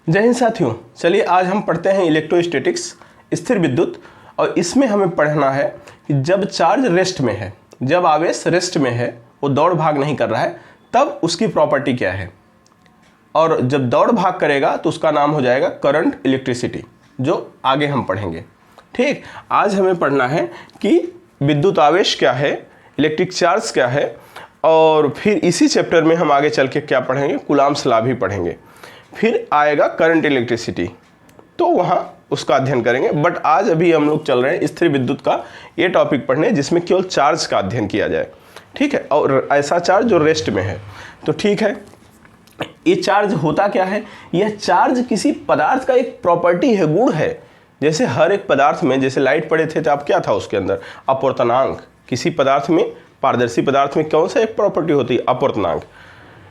जय हिंद साथियों, चलिए आज हम पढ़ते हैं इलेक्ट्रोस्टैटिक्स, स्थिर विद्युत। और इसमें हमें पढ़ना है कि जब चार्ज रेस्ट में है, जब आवेश रेस्ट में है, वो दौड़ भाग नहीं कर रहा है, तब उसकी प्रॉपर्टी क्या है। और जब दौड़ भाग करेगा तो उसका नाम हो जाएगा करंट इलेक्ट्रिसिटी, जो आगे हम पढ़ेंगे। ठीक, आज हमें पढ़ना है कि विद्युत आवेश क्या है, इलेक्ट्रिक चार्ज क्या है, और फिर इसी चैप्टर में हम आगे चल के क्या पढ़ेंगे, कूलॉम्स लॉ भी पढ़ेंगे। फिर आएगा करंट इलेक्ट्रिसिटी, तो वहाँ उसका अध्ययन करेंगे। बट आज अभी हम लोग चल रहे हैं स्थिर विद्युत का ये टॉपिक पढ़ने, जिसमें केवल चार्ज का अध्ययन किया जाए। ठीक है, और ऐसा चार्ज जो रेस्ट में है। तो ठीक है, ये चार्ज होता क्या है, यह चार्ज किसी पदार्थ का एक प्रॉपर्टी है, गुण है। जैसे हर एक पदार्थ में, जैसे लाइट पढ़े थे तो अब क्या था उसके अंदर, अपवर्तनांक। किसी पदार्थ में, पारदर्शी पदार्थ में कौन सा एक प्रॉपर्टी होती है, अपवर्तनांक।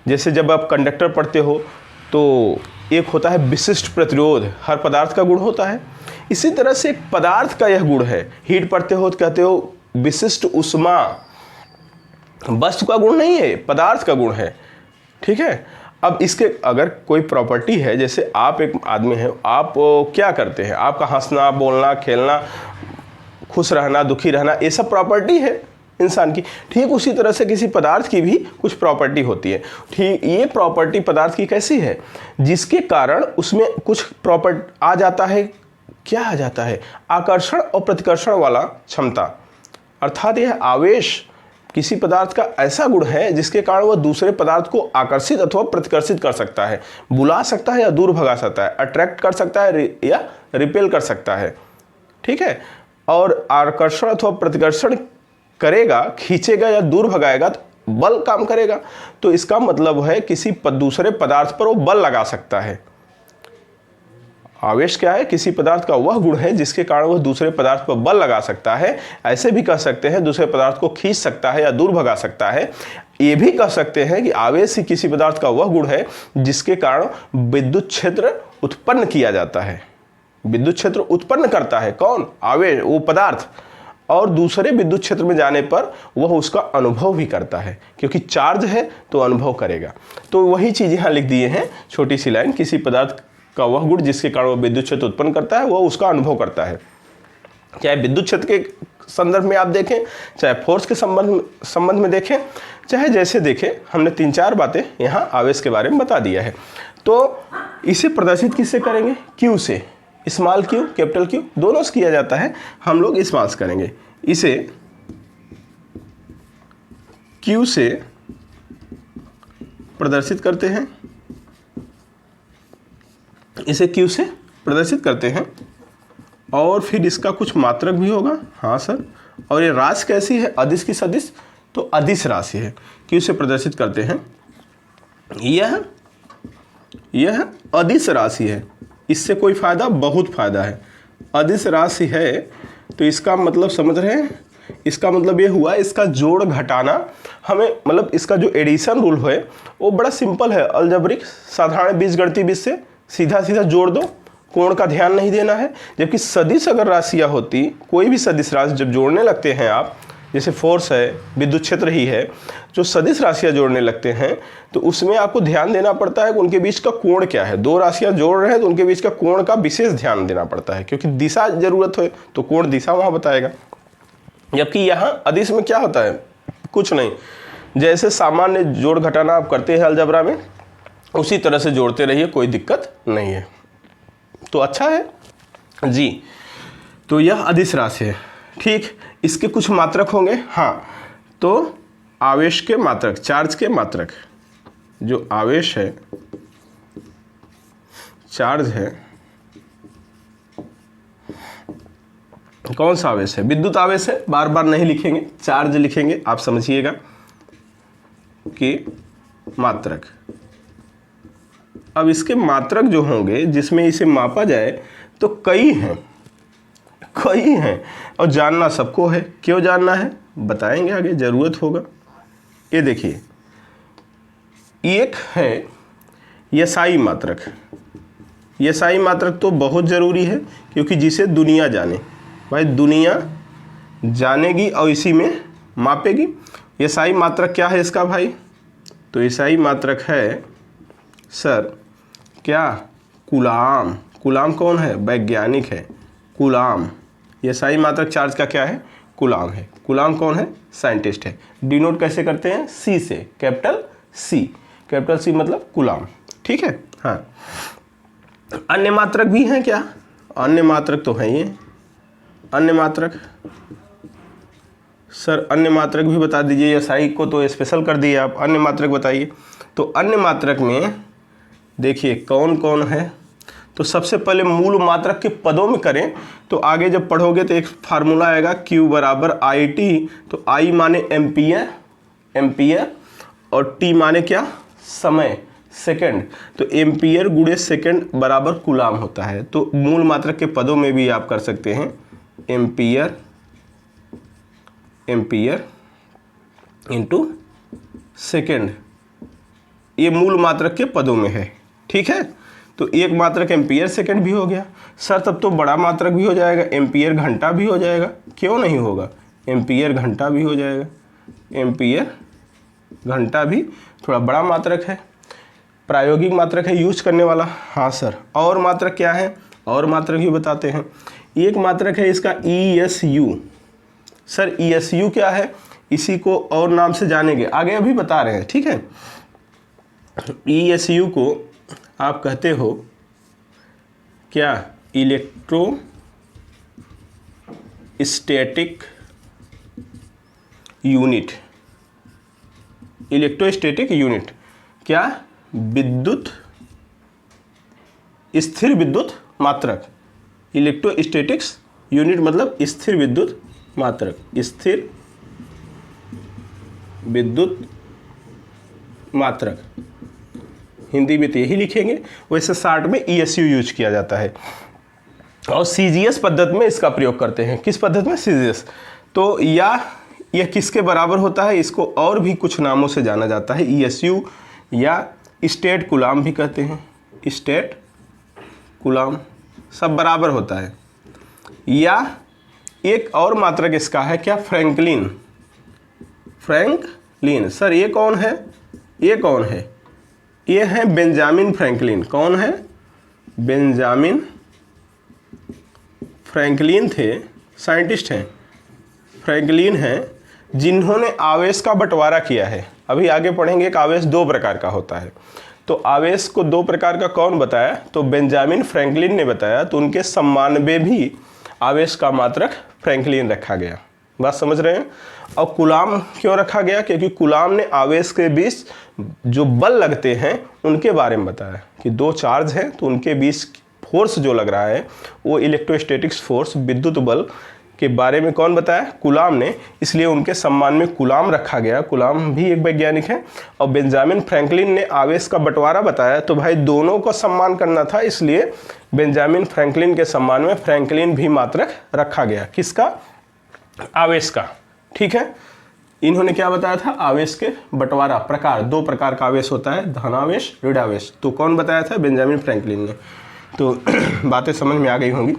जैसे जब आप कंडक्टर पढ़ते हो तो एक होता है विशिष्ट प्रतिरोध, हर पदार्थ का गुण होता है। इसी तरह से एक पदार्थ का यह गुण है। हीट पढ़ते हो तो कहते हो विशिष्ट ऊष्मा, वस्तु का गुण नहीं है, पदार्थ का गुण है। ठीक है, अब इसके अगर कोई प्रॉपर्टी है, जैसे आप एक आदमी है, आप क्या करते हैं, आपका हंसना, बोलना, खेलना, खुश रहना, दुखी रहना, ये सब प्रॉपर्टी है इंसान की। ठीक उसी तरह से किसी पदार्थ की भी कुछ प्रॉपर्टी होती है। ठीक, ये प्रॉपर्टी पदार्थ की कैसी है, जिसके कारण उसमें कुछ प्रॉपर्टी आ जाता है। क्या आ जाता है, आकर्षण और प्रतिकर्षण वाला क्षमता। अर्थात यह आवेश किसी पदार्थ का ऐसा गुण है जिसके कारण वह दूसरे पदार्थ को आकर्षित अथवा प्रतिकर्षित कर सकता है, बुला सकता है या दूर भगा सकता है, अट्रैक्ट कर सकता है या रिपेल कर सकता है। ठीक है, और आकर्षण अथवा प्रतिकर्षण करेगा, खींचेगा या दूर भगाएगा तो बल काम करेगा। तो इसका मतलब है किसी दूसरे पदार्थ पर वो बल लगा सकता है। आवेश क्या है, किसी पदार्थ का वह गुण है जिसके कारण वह दूसरे पदार्थ पर बल लगा सकता है। ऐसे भी कह सकते हैं दूसरे पदार्थ को खींच सकता है या दूर भगा सकता है। ये भी कह सकते हैं कि आवेश ही किसी पदार्थ का वह गुण है जिसके कारण विद्युत क्षेत्र उत्पन्न किया जाता है। विद्युत क्षेत्र उत्पन्न करता है कौन, आवेश, वो पदार्थ। और दूसरे विद्युत क्षेत्र में जाने पर वह उसका अनुभव भी करता है, क्योंकि चार्ज है तो अनुभव करेगा। तो वही चीज़ यहाँ लिख दिए हैं, छोटी सी लाइन, किसी पदार्थ का वह गुण जिसके कारण वह विद्युत क्षेत्र उत्पन्न करता है, वह उसका अनुभव करता है। चाहे विद्युत क्षेत्र के संदर्भ में आप देखें, चाहे फोर्स के संबंध में देखें, चाहे जैसे देखें। हमने 3-4 बातें यहाँ आवेश के बारे में बता दिया है। तो इसे प्रदर्शित किससे करेंगे, क्यू से। स्मॉल क्यू, कैपिटल क्यू, दोनों से किया जाता है। हम लोग स्मॉल से करेंगे। इसे क्यू से प्रदर्शित करते हैं, इसे क्यू से प्रदर्शित करते हैं। और फिर इसका कुछ मात्रक भी होगा। हाँ सर, और ये राशि कैसी है, अदिश की सदिश, तो अदिश राशि है। क्यू से प्रदर्शित करते हैं, यह अदिश राशि है। इससे कोई फायदा, बहुत फायदा है। अदिश राशि है तो इसका मतलब समझ रहे हैं, इसका मतलब ये हुआ इसका जोड़ घटाना हमें, मतलब इसका जो एडिशन रूल है वो बड़ा सिंपल है, अलजेब्रिक, साधारण बीजगणितीय विधि से सीधा सीधा जोड़ दो, कोण का ध्यान नहीं देना है। जबकि सदिश अगर राशियाँ होती, कोई भी सदिश राशि जब जोड़ने लगते हैं आप, जैसे फोर्स है, विद्युत क्षेत्र ही है, जो सदिश राशियाँ जोड़ने लगते हैं तो उसमें आपको ध्यान देना पड़ता है कि उनके बीच का कोण क्या है। दो राशियाँ जोड़ रहे हैं तो उनके बीच का कोण का विशेष ध्यान देना पड़ता है, क्योंकि दिशा जरूरत है तो कोण दिशा वहाँ बताएगा। जबकि यहाँ अदिश में क्या होता है, कुछ नहीं, जैसे सामान्य जोड़ घटाना आप करते हैं अलजबरा में, उसी तरह से जोड़ते रहिए, कोई दिक्कत नहीं है। तो अच्छा है जी। तो यह अदिश राशि है। ठीक, इसके कुछ मात्रक होंगे। हाँ, तो आवेश के मात्रक, चार्ज के मात्रक, जो आवेश है, चार्ज है, कौन सा आवेश है, विद्युत आवेश है। बार बार नहीं लिखेंगे, चार्ज लिखेंगे, आप समझिएगा कि मात्रक। अब इसके मात्रक जो होंगे जिसमें इसे मापा जाए तो कई हैं, और जानना सबको है। क्यों जानना है बताएंगे आगे, जरूरत होगा। ये देखिए, एक है यसाई मात्रक। यसाई मात्रक तो बहुत ज़रूरी है, क्योंकि जिसे दुनिया जाने, भाई दुनिया जानेगी और इसी में मापेगी। यसाई मात्रक क्या है इसका भाई, तो यसाई मात्रक है सर क्या, कूलाम। कूलाम कौन है? वैज्ञानिक है कूलाम। ये SI मात्रक चार्ज का क्या है? कूलाम है। कूलाम कौन है? साइंटिस्ट है। डिनोट कैसे करते हैं? C से, कैपिटल C। कैपिटल C मतलब कूलाम। ठीक है। हाँ, अन्य मात्रक भी हैं क्या? अन्य मात्रक तो हैं ये। अन्य मात्रक सर, अन्य मात्रक भी बता दीजिए। SI को तो स्पेशल कर दिए आप, अन्य मात्रक बताइए। तो अन्य मात्रक में देखिए कौन कौन है। तो सबसे पहले मूल मात्रक के पदों में करें तो आगे जब पढ़ोगे तो एक फार्मूला आएगा Q बराबर IT। तो I माने एम्पियर, एम्पियर, और T माने क्या? समय, सेकंड। तो एम्पियर गुणे सेकंड बराबर कूलाम होता है। तो मूल मात्रक के पदों में भी आप कर सकते हैं एम्पियर, एम्पियर इंटू सेकंड। ये मूल मात्रक के पदों में है। ठीक है। तो एक मात्रक एम्पियर सेकंड भी हो गया। सर तब तो बड़ा मात्रक भी हो जाएगा, एम्पियर घंटा भी हो जाएगा। क्यों नहीं होगा? एम्पियर घंटा भी हो जाएगा। एम्पियर घंटा भी थोड़ा बड़ा मात्रक है, प्रायोगिक मात्रक है यूज करने वाला। हाँ सर, और मात्रक क्या है? और मात्रक भी बताते हैं। एक मात्रक है इसका ESU। सर ESU क्या है? इसी को और नाम से जानेंगे, आगे अभी बता रहे हैं। ठीक है। ESU को आप कहते हो क्या? Electrostatic unit. इलेक्ट्रोस्टैटिक यूनिट क्या? विद्युत, स्थिर विद्युत मात्रक। इलेक्ट्रोस्टैटिक्स यूनिट मतलब स्थिर विद्युत मात्रक, स्थिर विद्युत मात्रक। हिंदी में तो यही लिखेंगे, वैसे शार्ट में ESU यूज किया जाता है। और CGS पद्धति में इसका प्रयोग करते हैं। किस पद्धति में? CGS। तो या यह किसके बराबर होता है? इसको और भी कुछ नामों से जाना जाता है, ESU या स्टेट कूलाम भी कहते हैं। स्टेट कूलाम सब बराबर होता है। या एक और मात्रक इसका है क्या? फ्रैंकलिन। फ्रैंकलिन। सर ये कौन है? ये कौन है? ये है बेंजामिन फ्रैंकलिन। कौन है? बेंजामिन फ्रैंकलिन थे, साइंटिस्ट हैं। फ्रैंकलिन हैं जिन्होंने आवेश का बंटवारा किया है। अभी आगे पढ़ेंगे कि आवेश दो प्रकार का होता है। तो आवेश को दो प्रकार का कौन बताया? तो बेंजामिन फ्रैंकलिन ने बताया। तो उनके सम्मान में भी आवेश का मात्रक फ्रैंकलिन रखा गया। बात समझ रहे हैं? और कूलाम क्यों रखा गया? क्योंकि कूलाम ने आवेश के बीच जो बल लगते हैं उनके बारे में बताया कि दो चार्ज हैं तो उनके बीच फोर्स जो लग रहा है वो इलेक्ट्रोस्टैटिक्स फोर्स, विद्युत बल के बारे में कौन बताया? कूलाम ने। इसलिए उनके सम्मान में कूलाम रखा गया। कूलाम भी एक वैज्ञानिक है। और बेंजामिन फ्रैंकलिन ने आवेश का बंटवारा बताया। तो भाई दोनों को सम्मान करना था, इसलिए बेंजामिन फ्रैंकलिन के सम्मान में फ्रैंकलिन भी मात्रक रखा गया। किसका? आवेश का। ठीक है। इन्होंने क्या बताया था? आवेश के बंटवारा प्रकार, दो प्रकार का आवेश होता है, धनावेश, ऋणावेश। तो कौन बताया था? बेंजामिन फ्रैंकलिन ने। तो बातें समझ में आ गई होंगी।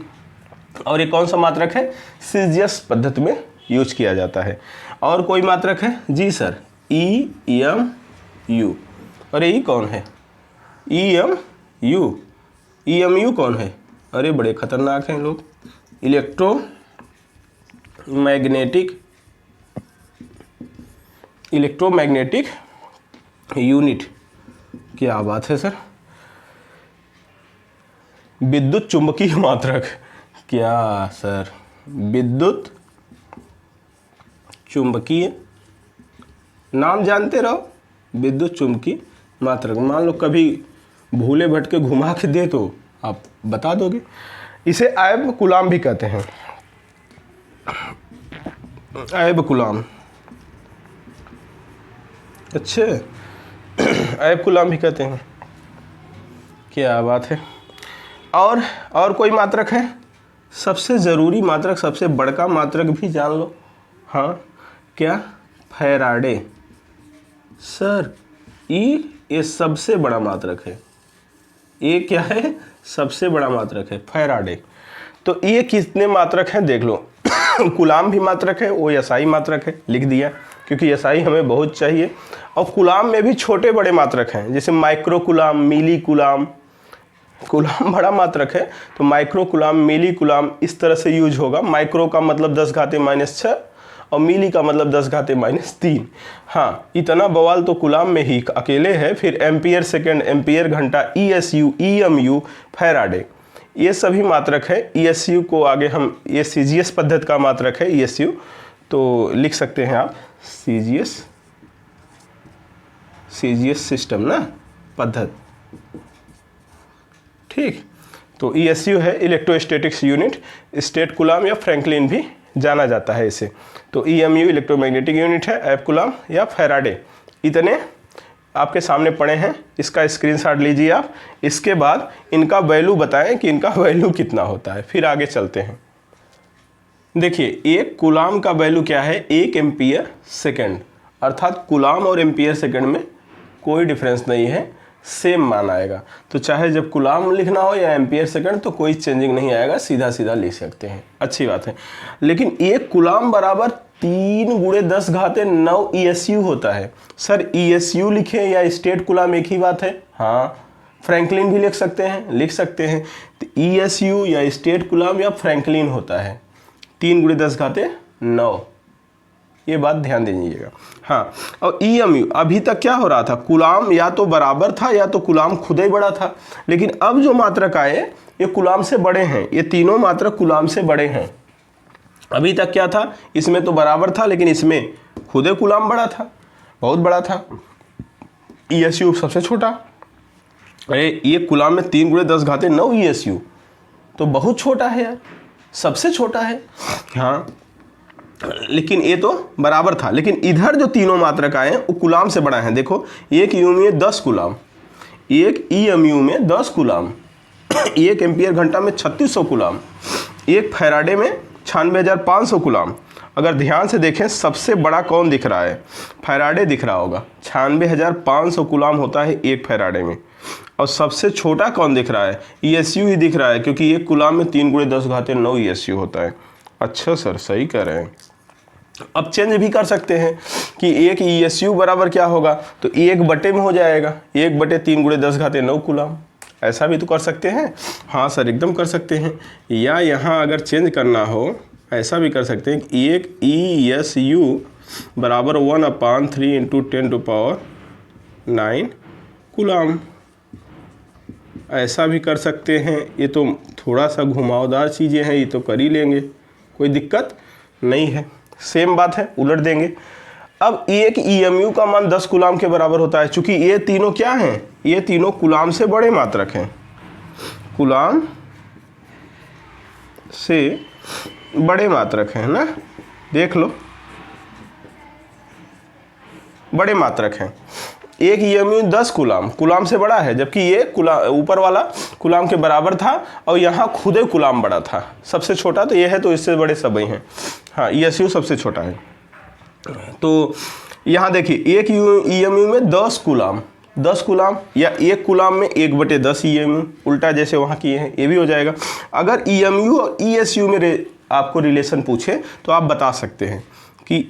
और ये कौन सा मात्रक है? सीजीएस पद्धति में यूज किया जाता है। और कोई मात्रक है? जी सर, EMU। अरे ये कौन है? EMU। EMU कौन है? अरे बड़े खतरनाक हैं लोग। Electromagnetic unit. क्या बात है सर। विद्युत चुंबकीय मात्रक। क्या सर? विद्युत चुंबकीय, नाम जानते रहो। विद्युत चुंबकीय मात्रक। मान लो कभी भूले भटके घुमा के दे तो आप बता दोगे। इसे ऐब कूलाम भी कहते हैं। ऐब कूलाम। अच्छे, ऐब कूलाम भी कहते हैं। क्या बात है। और कोई मात्रक है? सबसे ज़रूरी मात्रक, सबसे बड़का मात्रक भी जान लो। हाँ, क्या? फैराडे। सर ये सबसे बड़ा मात्रक है। ये क्या है? सबसे बड़ा मात्रक है, फैराडे। तो ये कितने मात्रक हैं देख लो। कूलाम भी मात्रक है, वो SI मात्रक है, लिख दिया क्योंकि SI हमें बहुत चाहिए। और कूलाम में भी छोटे बड़े मात्रक हैं, जैसे माइक्रो कूलाम, मिली कूलाम, कूलाम बड़ा मात्रक है तो माइक्रो कूलाम, मिली कूलाम इस तरह से यूज होगा। माइक्रो का मतलब 10⁻⁻⁶ और मिली का मतलब 10⁻³ हाँ, इतना बवाल तो कूलाम में ही अकेले है। फिर एम्पियर सेकेंड, एम्पियर घंटा, ESU, EMU, फैराडे, ये सभी मात्रक है। ESU को आगे हम, ये CGS पद्धति का मात्रक है ESU, तो लिख सकते हैं आप CGS सिस्टम ना पद्धति, ठीक। तो ESU है इलेक्ट्रोस्टैटिक्स यूनिट, स्टेट कूलाम या फ्रैंकलिन भी जाना जाता है इसे। तो EMU इलेक्ट्रोमैग्नेटिक यूनिट है, एफ कूलाम या फैराडे, इतने आपके सामने पड़े हैं। इसका स्क्रीनशॉट लीजिए आप। इसके बाद इनका वैल्यू बताएं कि इनका वैल्यू कितना होता है, फिर आगे चलते हैं। देखिए, एक कूलाम का वैल्यू क्या है, 1 एम्पियर सेकेंड, अर्थात कूलाम और एम्पियर सेकेंड में कोई डिफरेंस नहीं है, सेम मान आएगा। तो चाहे जब कूलाम लिखना हो या एम्पियर सेकंड तो कोई चेंजिंग नहीं आएगा, सीधा सीधा लिख सकते हैं, अच्छी बात है। लेकिन एक कूलाम बराबर 3 × 10⁹ ESU होता है। सर ESU लिखें या स्टेट कूलाम एक ही बात है? हाँ, फ्रैंकलिन भी लिख सकते हैं। तो ESU या स्टेट कूलाम या फ्रैंकलिन होता है 3 × 10⁹ ये बात ध्यान दीजिएगा। हाँ, और EMU अभी तक क्या हो रहा था, कूलाम या तो बराबर था या तो कूलाम खुद ही बड़ा था। लेकिन अब जो मात्रक आए ये कूलाम से बड़े हैं, ये तीनों मात्रक कूलाम से बड़े हैं। अभी तक क्या था, इसमें तो बराबर था लेकिन इसमें खुद ही कूलाम बड़ा था, बहुत बड़ा था। ESU सबसे छोटा, अरे ये कूलाम में 3 × 10⁹ ESU तो बहुत छोटा है यार, सबसे छोटा है। हाँ, लेकिन ये तो बराबर था। लेकिन इधर जो तीनों मात्रक आए वो कूलाम से बड़ा है। देखो, एक EMU में 10 कूलाम, एक EMU में 10 कूलाम, एक एम्पियर घंटा में 3600 कूलाम, एक फैराडे में 96,500 कूलाम। अगर ध्यान से देखें सबसे बड़ा कौन दिख रहा है, फैराडे दिख रहा होगा, 96,500 कूलाम होता है एक फैराडे में। और सबसे छोटा कौन दिख रहा है, ESU ही दिख रहा है, क्योंकि एक कूलाम में 3 × 10⁹ ESU होता है। अच्छा सर, सही कह रहे हैं। अब चेंज भी कर सकते हैं कि एक ESU बराबर क्या होगा, तो 1/, में हो जाएगा, 1/3 × 10⁹ कूलाम, ऐसा भी तो कर सकते हैं। हाँ सर, एकदम कर सकते हैं। या यहाँ अगर चेंज करना हो ऐसा भी कर सकते हैं कि एक ESU बराबर 1/3 × 10⁹ कूलाम, ऐसा भी कर सकते हैं। ये तो थोड़ा सा घुमावदार चीज़ें हैं, ये तो कर ही लेंगे, कोई दिक्कत नहीं है। सेम बात है, उलट देंगे। अब एक EMU का मान 10 कूलाम के बराबर होता है। चूंकि ये तीनों क्या हैं, ये तीनों कूलाम से बड़े मात्रक हैं, कूलाम से बड़े मात्रक हैं ना, देख लो, बड़े मात्रक हैं। एक EMU 10 कूलाम से बड़ा है, जबकि ये ऊपर वाला कूलाम के बराबर था और यहाँ खुद ही कूलाम बड़ा था। सबसे छोटा तो ये है, तो इससे बड़े सभी हैं। हाँ, ESU सबसे छोटा है। तो यहाँ देखिए, एक EMU में 10 कूलाम या एक कूलाम में 1/10 EMU, उल्टा जैसे वहाँ किए हैं, ये भी हो जाएगा। अगर EMU और ESU में आपको रिलेशन पूछे तो आप बता सकते हैं कि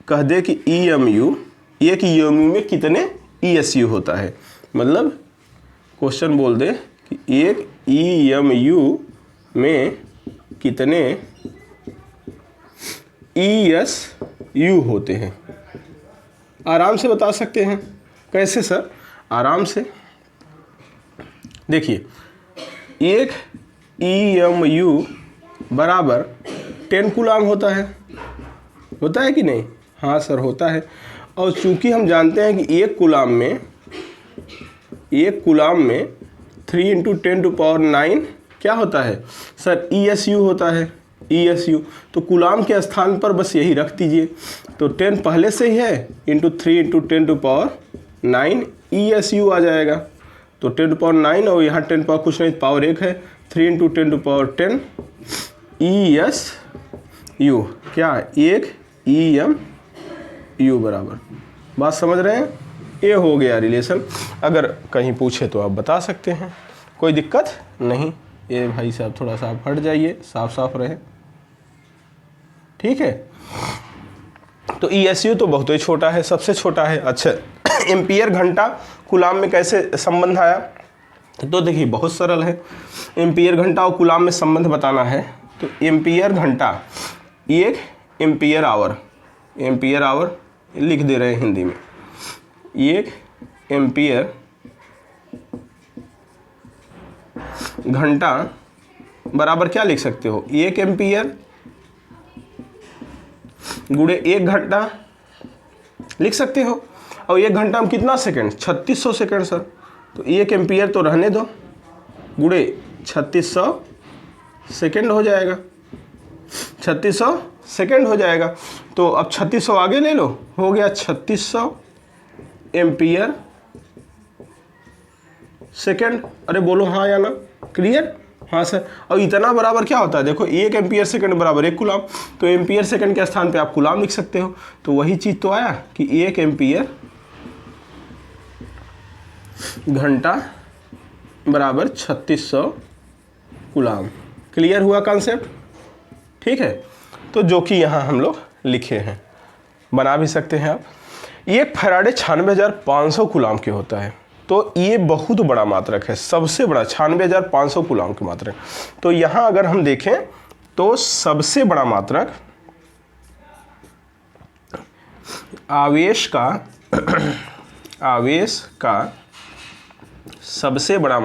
कह दे कि एक EMU में कितने ESU होता है, मतलब क्वेश्चन बोल दे कि एक EMU में कितने ESU होते हैं। आराम से बता सकते हैं। कैसे सर? आराम से देखिए, एक EMU बराबर 10 कूलाम होता है कि नहीं? हाँ सर, होता है। और चूंकि हम जानते हैं कि एक कूलाम में 3 × 10⁹ क्या होता है सर? ESU होता है, ESU। तो कूलाम के स्थान पर बस यही रख दीजिए, तो 10 पहले से ही है, इंटू 3 × 10⁹ ESU आ जाएगा। तो 10⁹ और यहाँ 10 पावर कुछ नहीं, पावर 1 है, 3 × 10⁻10 ESU, क्या एक EMU बराबर। बात समझ रहे हैं? ये हो गया रिलेशन। अगर कहीं पूछे तो आप बता सकते हैं, कोई दिक्कत नहीं। ये भाई साहब थोड़ा सा आप हट जाइए, साफ साफ रहे, ठीक है। तो ESU तो बहुत ही छोटा है, सबसे छोटा है। अच्छा, एम्पियर घंटा कूलाम में कैसे संबंध आया? तो देखिए बहुत सरल है, एम्पियर घंटा और कूलाम में संबंध बताना है। तो एम्पियर घंटा 1 एम्पियर आवर, एम्पियर आवर लिख दे रहे हैं हिंदी में, 1 एम्पियर घंटा बराबर क्या लिख सकते हो, 1 एम्पियर गुणे 1 घंटा लिख सकते हो। और 1 घंटा में कितना सेकंड, 3600 सेकंड सर। तो 1 एम्पियर तो रहने दो, गुणे 3600 सेकंड हो जाएगा, 3600 सेकंड हो जाएगा। तो अब 3600 आगे ले लो, हो गया 3600 एम्पियर सेकंड। अरे बोलो हाँ या ना, क्लियर? हाँ सर। और इतना बराबर क्या होता है, देखो 1 एम्पियर सेकंड बराबर 1 कूलाम, तो एम्पियर सेकंड के स्थान पे आप कूलाम लिख सकते हो। तो वही चीज़ तो आया कि 1 एम्पियर घंटा बराबर 3600 कूलाम। क्लियर हुआ कॉन्सेप्ट? ठीक है, तो जो कि यहाँ हम लोग लिखे हैं, बना भी सकते हैं आप। ये फैराडे 96,500 कूलाम के होता है, तो ये बहुत बड़ा मात्रक है, सबसे बड़ा 96,500 कूलाम की मात्रक। तो यहाँ अगर हम देखें तो सबसे बड़ा मात्रक आवेश का सबसे बड़ा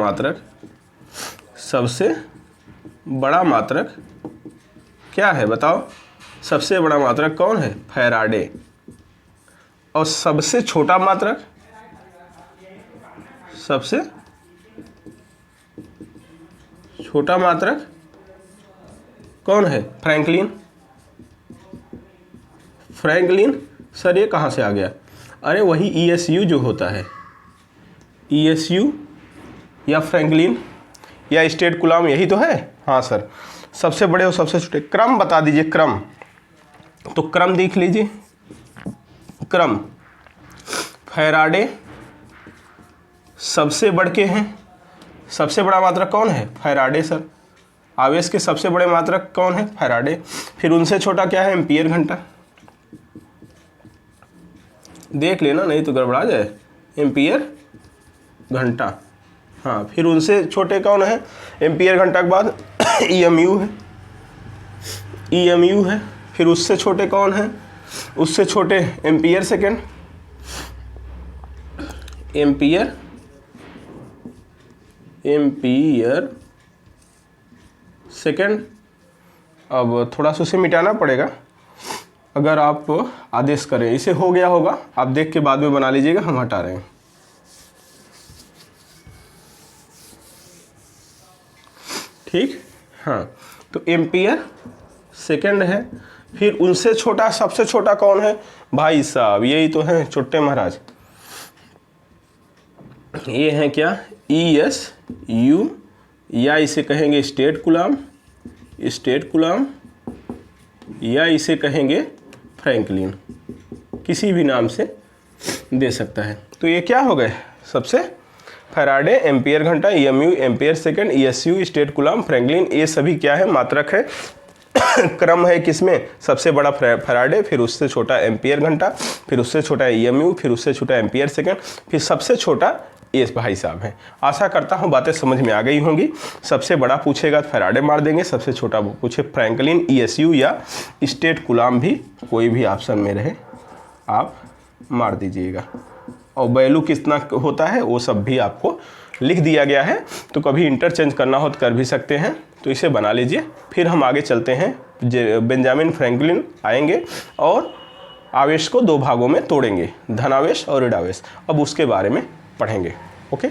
मात्रक क्या है बताओ? सबसे बड़ा मात्रक कौन है? फैराडे। और सबसे छोटा मात्रक, सबसे छोटा मात्रक कौन है? फ्रैंकलिन। फ्रैंकलिन सर ये कहाँ से आ गया? अरे वही ESU जो होता है, ESU या फ्रैंकलिन या स्टेट कूलाम, यही तो है। हाँ सर, सबसे बड़े और सबसे छोटे। क्रम बता दीजिए, क्रम। तो क्रम देख लीजिए, क्रम फैराडे सबसे बढ़ के हैं। सबसे बड़ा मात्रक कौन है? Faraday sir. आवेश के सबसे बड़े मात्रक कौन है? फैराडे। फिर उनसे छोटा क्या है? एम्पियर घंटा। देख लेना नहीं तो गड़बड़ा जाए, एम्पियर घंटा। हाँ, फिर उनसे छोटे कौन है? एम्पियर घंटा के बाद EMU है, EMU है। फिर उससे छोटे कौन है? उससे छोटे एम्पियर सेकेंड, एम्पियर सेकेंड। अब थोड़ा सा उसे मिटाना पड़ेगा अगर आप आदेश करें। इसे हो गया होगा, आप देख के बाद में बना लीजिएगा, हम हटा रहे हैं। ठीक, हाँ। तो एम्पियर सेकेंड है। फिर उनसे छोटा, सबसे छोटा कौन है? भाई साहब यही तो है, छोटे महाराज। ये है क्या? ESU, या इसे कहेंगे स्टेट कूलाम, या इसे कहेंगे फ्रैंकलिन, किसी भी नाम से दे सकता है। तो ये क्या हो गए? सबसे फैराडे, एम्पियर घंटा, EMU ampere second, ESU state coulomb, Franklin, ये सभी क्या है? मात्रक है। क्रम है किसमें? सबसे बड़ा फैराडे, फिर उससे छोटा एम्पियर घंटा, फिर उससे छोटा EMU, फिर उससे छोटा एम्पियर सेकेंड, फिर सबसे छोटा ये भाई साहब हैं। आशा करता हूँ बातें समझ में आ गई होंगी। सबसे बड़ा पूछेगा तो फैराडे मार देंगे, सबसे छोटा पूछे फ्रैंकलिन, ESU या स्टेट कूलाम, भी कोई भी ऑप्शन में रहे आप मार दीजिएगा। और वैल्यू कितना होता है वो सब भी आपको लिख दिया गया है, तो कभी इंटरचेंज करना हो तो कर भी सकते हैं। तो इसे बना लीजिए, फिर हम आगे चलते हैं। बेंजामिन फ्रैंकलिन आएंगे और आवेश को 2 भागों में तोड़ेंगे, धनावेश और ऋणावेश। अब उसके बारे में पढ़ेंगे। ओके,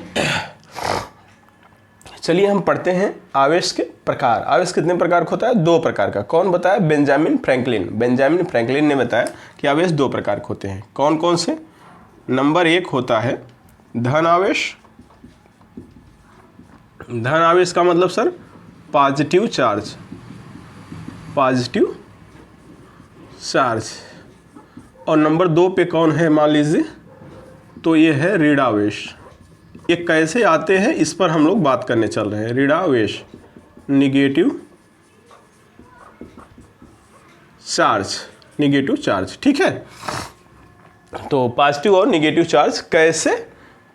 चलिए हम पढ़ते हैं आवेश के प्रकार। आवेश कितने प्रकार का होता है? 2 प्रकार का। कौन बताया? Benjamin Franklin. बेंजामिन फ्रैंकलिन ने बताया कि आवेश 2 प्रकार के होते हैं। कौन कौन से? नंबर 1 होता है धन आवेश। धन आवेश का मतलब sir positive charge, positive charge. और नंबर 2 पे कौन है मान लीजिए? तो ये है ऋणावेश। ये कैसे आते हैं इस पर हम लोग बात करने चल रहे हैं। ऋणावेश, निगेटिव चार्ज, निगेटिव चार्ज। ठीक है, तो पॉजिटिव और निगेटिव चार्ज कैसे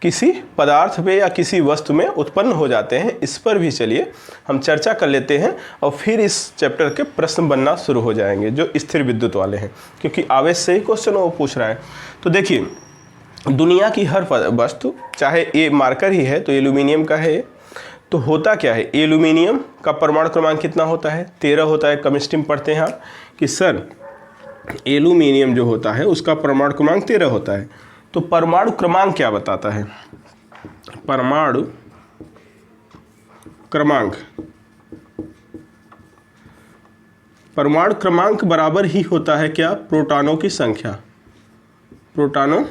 किसी पदार्थ पे या किसी वस्तु में उत्पन्न हो जाते हैं। इस पर भी चलिए हम चर्चा कर लेते हैं और फिर इस चैप्टर के प्रश्न बनना शुरू हो जाएंगे जो स्थिर विद्युत वाले हैं, क्योंकि आवेश से ही क्वेश्चन वो पूछ रहा है। तो देखिए, दुनिया की हर वस्तु, चाहे ये मार्कर ही है तो एल्यूमिनियम का है, तो होता क्या है, एल्यूमिनियम का परमाणु क्रमांक कितना होता है, 13 होता है। केमिस्ट्री में पढ़ते हैं आप कि सर एल्यूमिनियम जो होता है उसका परमाणु क्रमांक 13 होता है। तो परमाणु क्रमांक क्या बताता है, परमाणु क्रमांक, परमाणु क्रमांक बराबर ही होता है क्या, प्रोटॉनों की संख्या, प्रोटॉनों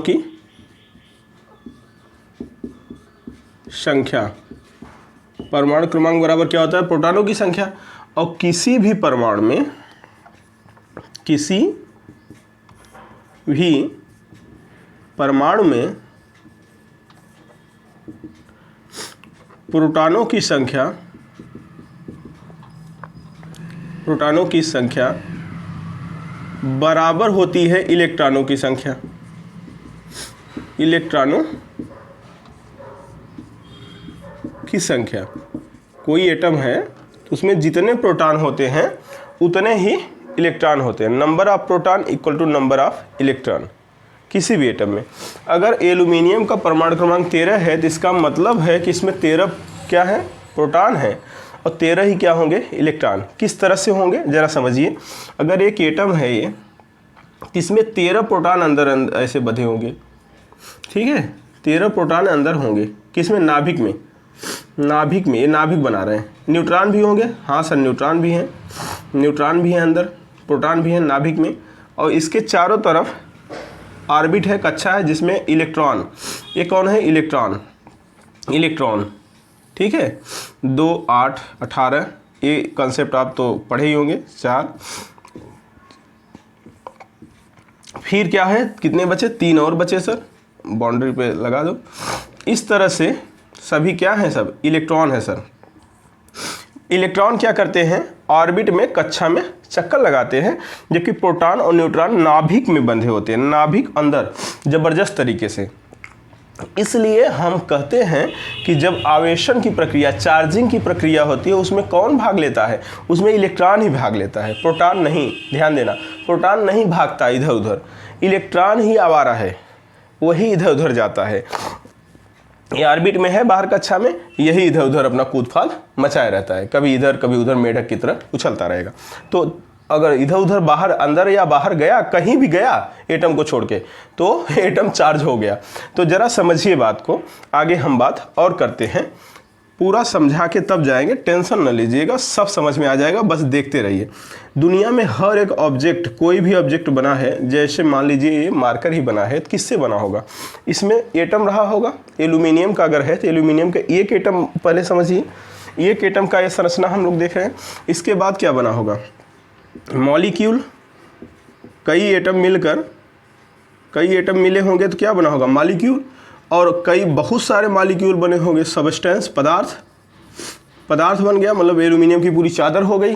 की संख्या। परमाणु क्रमांक बराबर क्या होता है, प्रोटॉनों की संख्या। और किसी भी परमाणु में, किसी भी परमाणु में प्रोटॉनों की संख्या, प्रोटॉनों की संख्या बराबर होती है इलेक्ट्रॉनों की संख्या, इलेक्ट्रॉनों की संख्या। कोई एटम है तो उसमें जितने प्रोटॉन होते हैं उतने ही इलेक्ट्रॉन होते हैं। Number of proton equal to number of electron किसी भी एटम में। अगर एल्यूमिनियम का परमाणु क्रमांक 13 है तो इसका मतलब है कि इसमें 13 क्या है, प्रोटॉन है, और 13 ही क्या होंगे, इलेक्ट्रॉन। किस तरह से होंगे जरा समझिए। अगर एक एटम है ये, इसमें 13 प्रोटॉन अंदर ऐसे बधे होंगे, ठीक है, 13 प्रोटॉन अंदर होंगे। किसमें, नाभिक में, नाभिक में, ये नाभिक बना रहे हैं। न्यूट्रॉन भी होंगे, हाँ सर न्यूट्रॉन भी हैं, न्यूट्रॉन भी हैं अंदर, प्रोटॉन भी हैं नाभिक में। और इसके चारों तरफ ऑर्बिट है, कक्षा है, जिसमें इलेक्ट्रॉन, ये कौन है, इलेक्ट्रॉन, इलेक्ट्रॉन, ठीक है। 2 8 18, ये कॉन्सेप्ट आप तो पढ़े ही होंगे। 4, फिर क्या है, कितने बचे, 3 और बचे सर, बाउंड्री पे लगा दो। इस तरह से सभी क्या हैं, सब इलेक्ट्रॉन है सर। इलेक्ट्रॉन क्या करते हैं, ऑर्बिट में, कक्षा में चक्कर लगाते हैं, जबकि प्रोटॉन और न्यूट्रॉन नाभिक में बंधे होते हैं, नाभिक अंदर जबरदस्त तरीके से। इसलिए हम कहते हैं कि जब आवेशन की प्रक्रिया, चार्जिंग की प्रक्रिया होती है, उसमें कौन भाग लेता है, उसमें इलेक्ट्रॉन ही भाग लेता है, प्रोटॉन नहीं। ध्यान देना, प्रोटॉन नहीं भागता इधर उधर, इलेक्ट्रॉन ही आवारा है, वही इधर उधर जाता है। ये ऑर्बिट में है बाहर कक्षा में, यही इधर उधर अपना कूदफाद मचाए रहता है, कभी इधर कभी उधर, मेढक की तरह उछलता रहेगा। तो अगर इधर उधर बाहर, अंदर या बाहर गया, कहीं भी गया एटम को छोड़ के, तो एटम चार्ज हो गया। तो जरा समझिए बात को, आगे हम बात और करते हैं, पूरा समझा के तब जाएंगे, टेंशन न लीजिएगा, सब समझ में आ जाएगा, बस देखते रहिए। दुनिया में हर एक ऑब्जेक्ट, कोई भी ऑब्जेक्ट बना है, जैसे मान लीजिए ये मार्कर ही बना है, तो किससे बना होगा, इसमें एटम रहा होगा। एल्यूमिनियम का अगर है तो एल्यूमिनियम का एक एटम, पहले समझिए, एक एटम का ये संरचना हम लोग देख रहे हैं। इसके बाद क्या बना होगा, मॉलिक्यूल, कई एटम मिलकर, कई एटम मिले होंगे तो क्या बना होगा, मॉलिक्यूल। और कई बहुत सारे मॉलिक्यूल बने होंगे, सबस्टेंस, पदार्थ, पदार्थ बन गया, मतलब एल्यूमिनियम की पूरी चादर हो गई।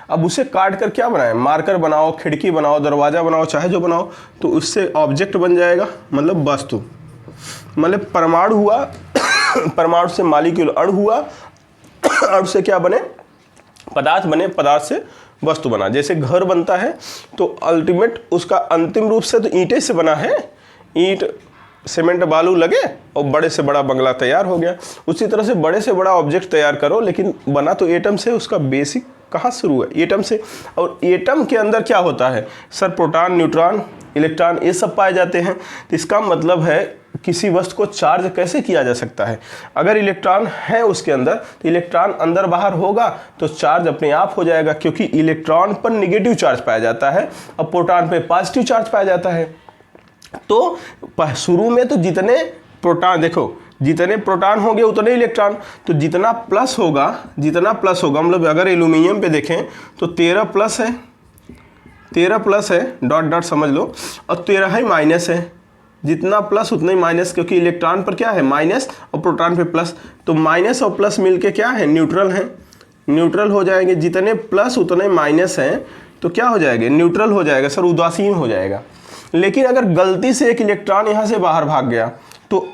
अब उसे काट कर क्या बनाए, मार्कर बनाओ, खिड़की बनाओ, दरवाज़ा बनाओ, चाहे जो बनाओ, तो उससे ऑब्जेक्ट बन जाएगा, मतलब वस्तु, मतलब परमाणु हुआ, परमाणु से मॉलिक्यूल अणु हुआ, अणु से क्या बने, पदार्थ बने, पदार्थ से वस्तु बना। जैसे घर बनता है तो अल्टीमेट उसका अंतिम रूप से तो ईंटे से बना है, ईंट सीमेंट बालू लगे और बड़े से बड़ा बंगला तैयार हो गया। उसी तरह से बड़े से बड़ा ऑब्जेक्ट तैयार करो, लेकिन बना तो एटम से, उसका बेसिक कहाँ शुरू है, एटम से। और एटम के अंदर क्या होता है सर, प्रोटॉन, न्यूट्रॉन, इलेक्ट्रॉन, ये सब पाए जाते हैं। तो इसका मतलब है किसी वस्तु को चार्ज कैसे किया जा सकता है, अगर इलेक्ट्रॉन है उसके अंदर तो इलेक्ट्रॉन अंदर बाहर होगा तो चार्ज अपने आप हो जाएगा, क्योंकि इलेक्ट्रॉन पर नेगेटिव चार्ज पाया जाता है और प्रोटॉन पर पॉजिटिव चार्ज पाया जाता है। तो शुरू में तो जितने प्रोटॉन, देखो जितने प्रोटॉन होंगे उतने इलेक्ट्रॉन, तो जितना प्लस होगा, जितना प्लस होगा, मतलब अगर एल्यूमिनियम पे देखें तो 13 प्लस है, 13 प्लस है, डॉट डॉट समझ लो, और 13 ही माइनस है। जितना प्लस उतना ही माइनस, क्योंकि इलेक्ट्रॉन पर क्या है माइनस और प्रोटॉन पे प्लस, तो माइनस और प्लस मिलके क्या है, न्यूट्रल है, न्यूट्रल हो जाएंगे। जितने प्लस उतने माइनस हैं तो क्या हो जाएगा, न्यूट्रल हो जाएगा सर, उदासीन हो जाएगा। लेकिन अगर गलती से एक इलेक्ट्रॉन यहाँ से बाहर भाग गया तो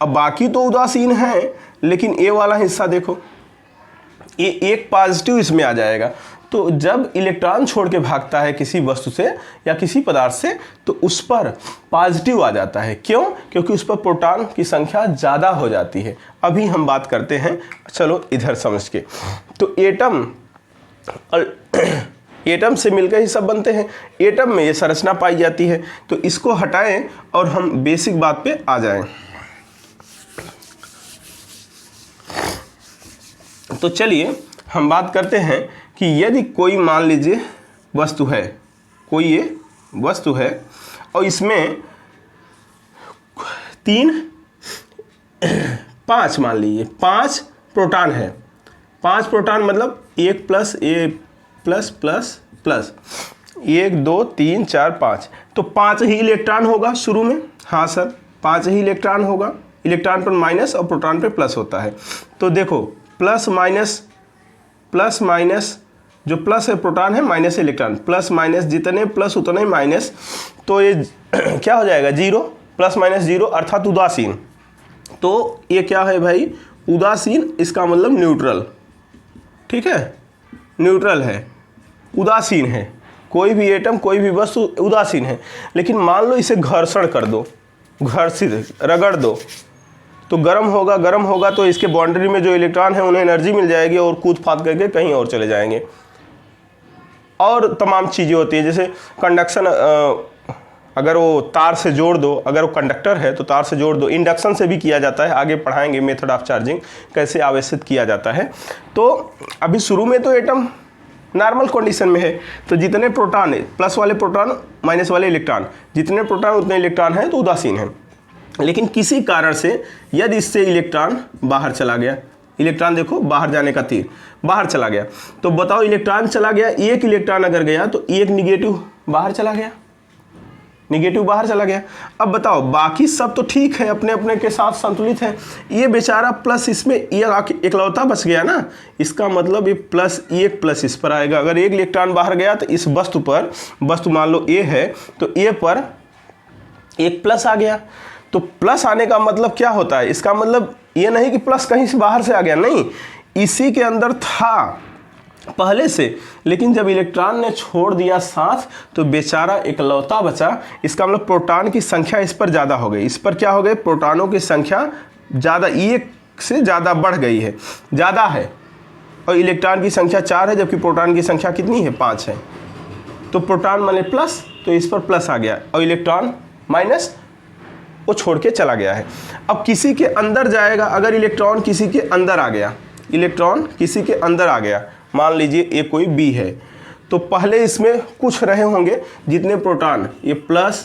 अब बाकी तो उदासीन है, लेकिन ए वाला हिस्सा देखो, ये एक पॉजिटिव इसमें आ जाएगा। तो जब इलेक्ट्रॉन छोड़ के भागता है किसी वस्तु से या किसी पदार्थ से तो उस पर पॉजिटिव आ जाता है। क्यों? क्योंकि उस पर प्रोटॉन की संख्या ज़्यादा हो जाती है। अभी हम बात करते हैं, चलो इधर समझ के। तो एटम से मिलकर ही सब बनते हैं। एटम में ये संरचना पाई जाती है। तो इसको हटाएं और हम बेसिक बात पे आ जाएं। तो चलिए हम बात करते हैं कि यदि कोई मान लीजिए वस्तु है, कोई ये वस्तु है और इसमें 5 मान लीजिए 5 प्रोटॉन है। 5 प्रोटॉन मतलब 1 प्लस ए प्लस प्लस प्लस 1 2 3 4 5। तो 5 ही इलेक्ट्रॉन होगा शुरू में। हाँ सर, 5 ही इलेक्ट्रॉन होगा। इलेक्ट्रॉन पर माइनस और प्रोटॉन पे प्लस होता है। तो देखो प्लस माइनस जो प्लस है प्रोटॉन है, माइनस इलेक्ट्रॉन, प्लस माइनस जितने प्लस उतने माइनस। तो ये क्या हो जाएगा 0, प्लस माइनस 0 अर्थात उदासीन। तो ये क्या है भाई? उदासीन, इसका मतलब न्यूट्रल। ठीक है, न्यूट्रल है, उदासीन है। कोई भी एटम, कोई भी वस्तु उदासीन है। लेकिन मान लो इसे घर्षण कर दो, घर्षित रगड़ दो, तो गर्म होगा तो इसके बाउंड्री में जो इलेक्ट्रॉन है उन्हें एनर्जी मिल जाएगी और कूद फाद करके कहीं और चले जाएंगे। और तमाम चीज़ें होती हैं, जैसे कंडक्शन, अगर वो तार से जोड़ दो, अगर वो कंडक्टर है तो तार से जोड़ दो। इंडक्शन से भी किया जाता है, आगे पढ़ाएंगे मेथड ऑफ चार्जिंग कैसे आवेशित किया जाता है। तो अभी शुरू में तो एटम नॉर्मल कंडीशन में है, तो जितने प्रोटॉन है, प्लस वाले प्रोटॉन माइनस वाले इलेक्ट्रॉन, जितने प्रोटॉन उतने इलेक्ट्रॉन हैं, तो उदासीन है। लेकिन किसी कारण से यदि इससे इलेक्ट्रॉन बाहर चला गया, इलेक्ट्रॉन देखो बाहर जाने का तीर, बाहर चला गया, तो बताओ इलेक्ट्रॉन चला गया, एक इलेक्ट्रॉन अगर गया तो एक निगेटिव बाहर चला गया, निगेटिव बाहर चला गया। अब बताओ बाकी सब तो ठीक है, अपने अपने के साथ संतुलित है। ये बेचारा प्लस इसमें ये इकलौता बच गया ना, इसका मतलब ये प्लस एक प्लस इस पर आएगा। अगर एक इलेक्ट्रॉन बाहर गया तो इस वस्तु पर, वस्तु मान लो ए है, तो ए पर एक प्लस आ गया। तो प्लस आने का मतलब क्या होता है? इसका मतलब ये नहीं कि प्लस कहीं से बाहर से आ गया, नहीं, इसी के अंदर था पहले से, लेकिन जब इलेक्ट्रॉन ने छोड़ दिया साथ तो बेचारा इकलौता बचा। इसका मतलब प्रोटॉन की संख्या इस पर ज़्यादा हो गई। इस पर क्या हो गई? प्रोटॉनों की संख्या ज़्यादा, एक से ज़्यादा बढ़ गई है, ज़्यादा है। और इलेक्ट्रॉन की संख्या 4 है, जबकि प्रोटॉन की संख्या कितनी है? 5 है। तो प्रोटॉन माने प्लस, तो इस पर प्लस आ गया और इलेक्ट्रॉन माइनस, वो छोड़ के चला गया है। अब किसी के अंदर जाएगा, अगर इलेक्ट्रॉन किसी के अंदर आ गया, इलेक्ट्रॉन किसी के अंदर आ गया, मान लीजिए ये कोई बी है, तो पहले इसमें कुछ रहे होंगे जितने प्रोटॉन, ये प्लस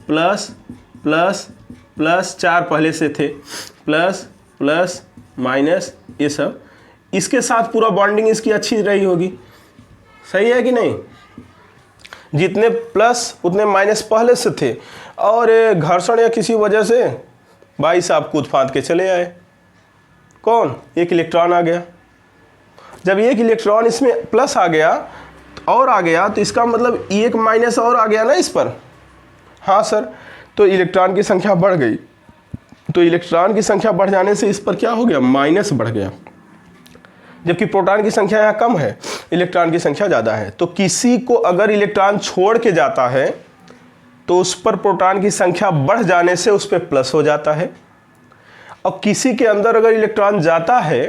प्लस प्लस प्लस 4 पहले से थे, प्लस प्लस माइनस, ये सब, इसके साथ पूरा बॉन्डिंग इसकी अच्छी रही होगी। सही है कि नहीं? जितने प्लस उतने माइनस पहले से थे, और घर्षण या किसी वजह से भाई साहब कूद फाद के चले आए। कौन? एक इलेक्ट्रॉन आ गया। जब एक इलेक्ट्रॉन इसमें प्लस आ गया और आ गया, तो इसका मतलब एक माइनस और आ गया ना इस पर। हाँ सर, तो इलेक्ट्रॉन की संख्या बढ़ गई। तो इलेक्ट्रॉन की संख्या बढ़ जाने से इस पर क्या हो गया? माइनस बढ़ गया। जबकि प्रोटॉन की संख्या यहाँ कम है, इलेक्ट्रॉन की संख्या ज़्यादा है। तो किसी को अगर इलेक्ट्रॉन छोड़ के जाता है तो उस पर प्रोटॉन की संख्या बढ़ जाने से उस पर प्लस हो जाता है। और किसी के अंदर अगर इलेक्ट्रॉन जाता है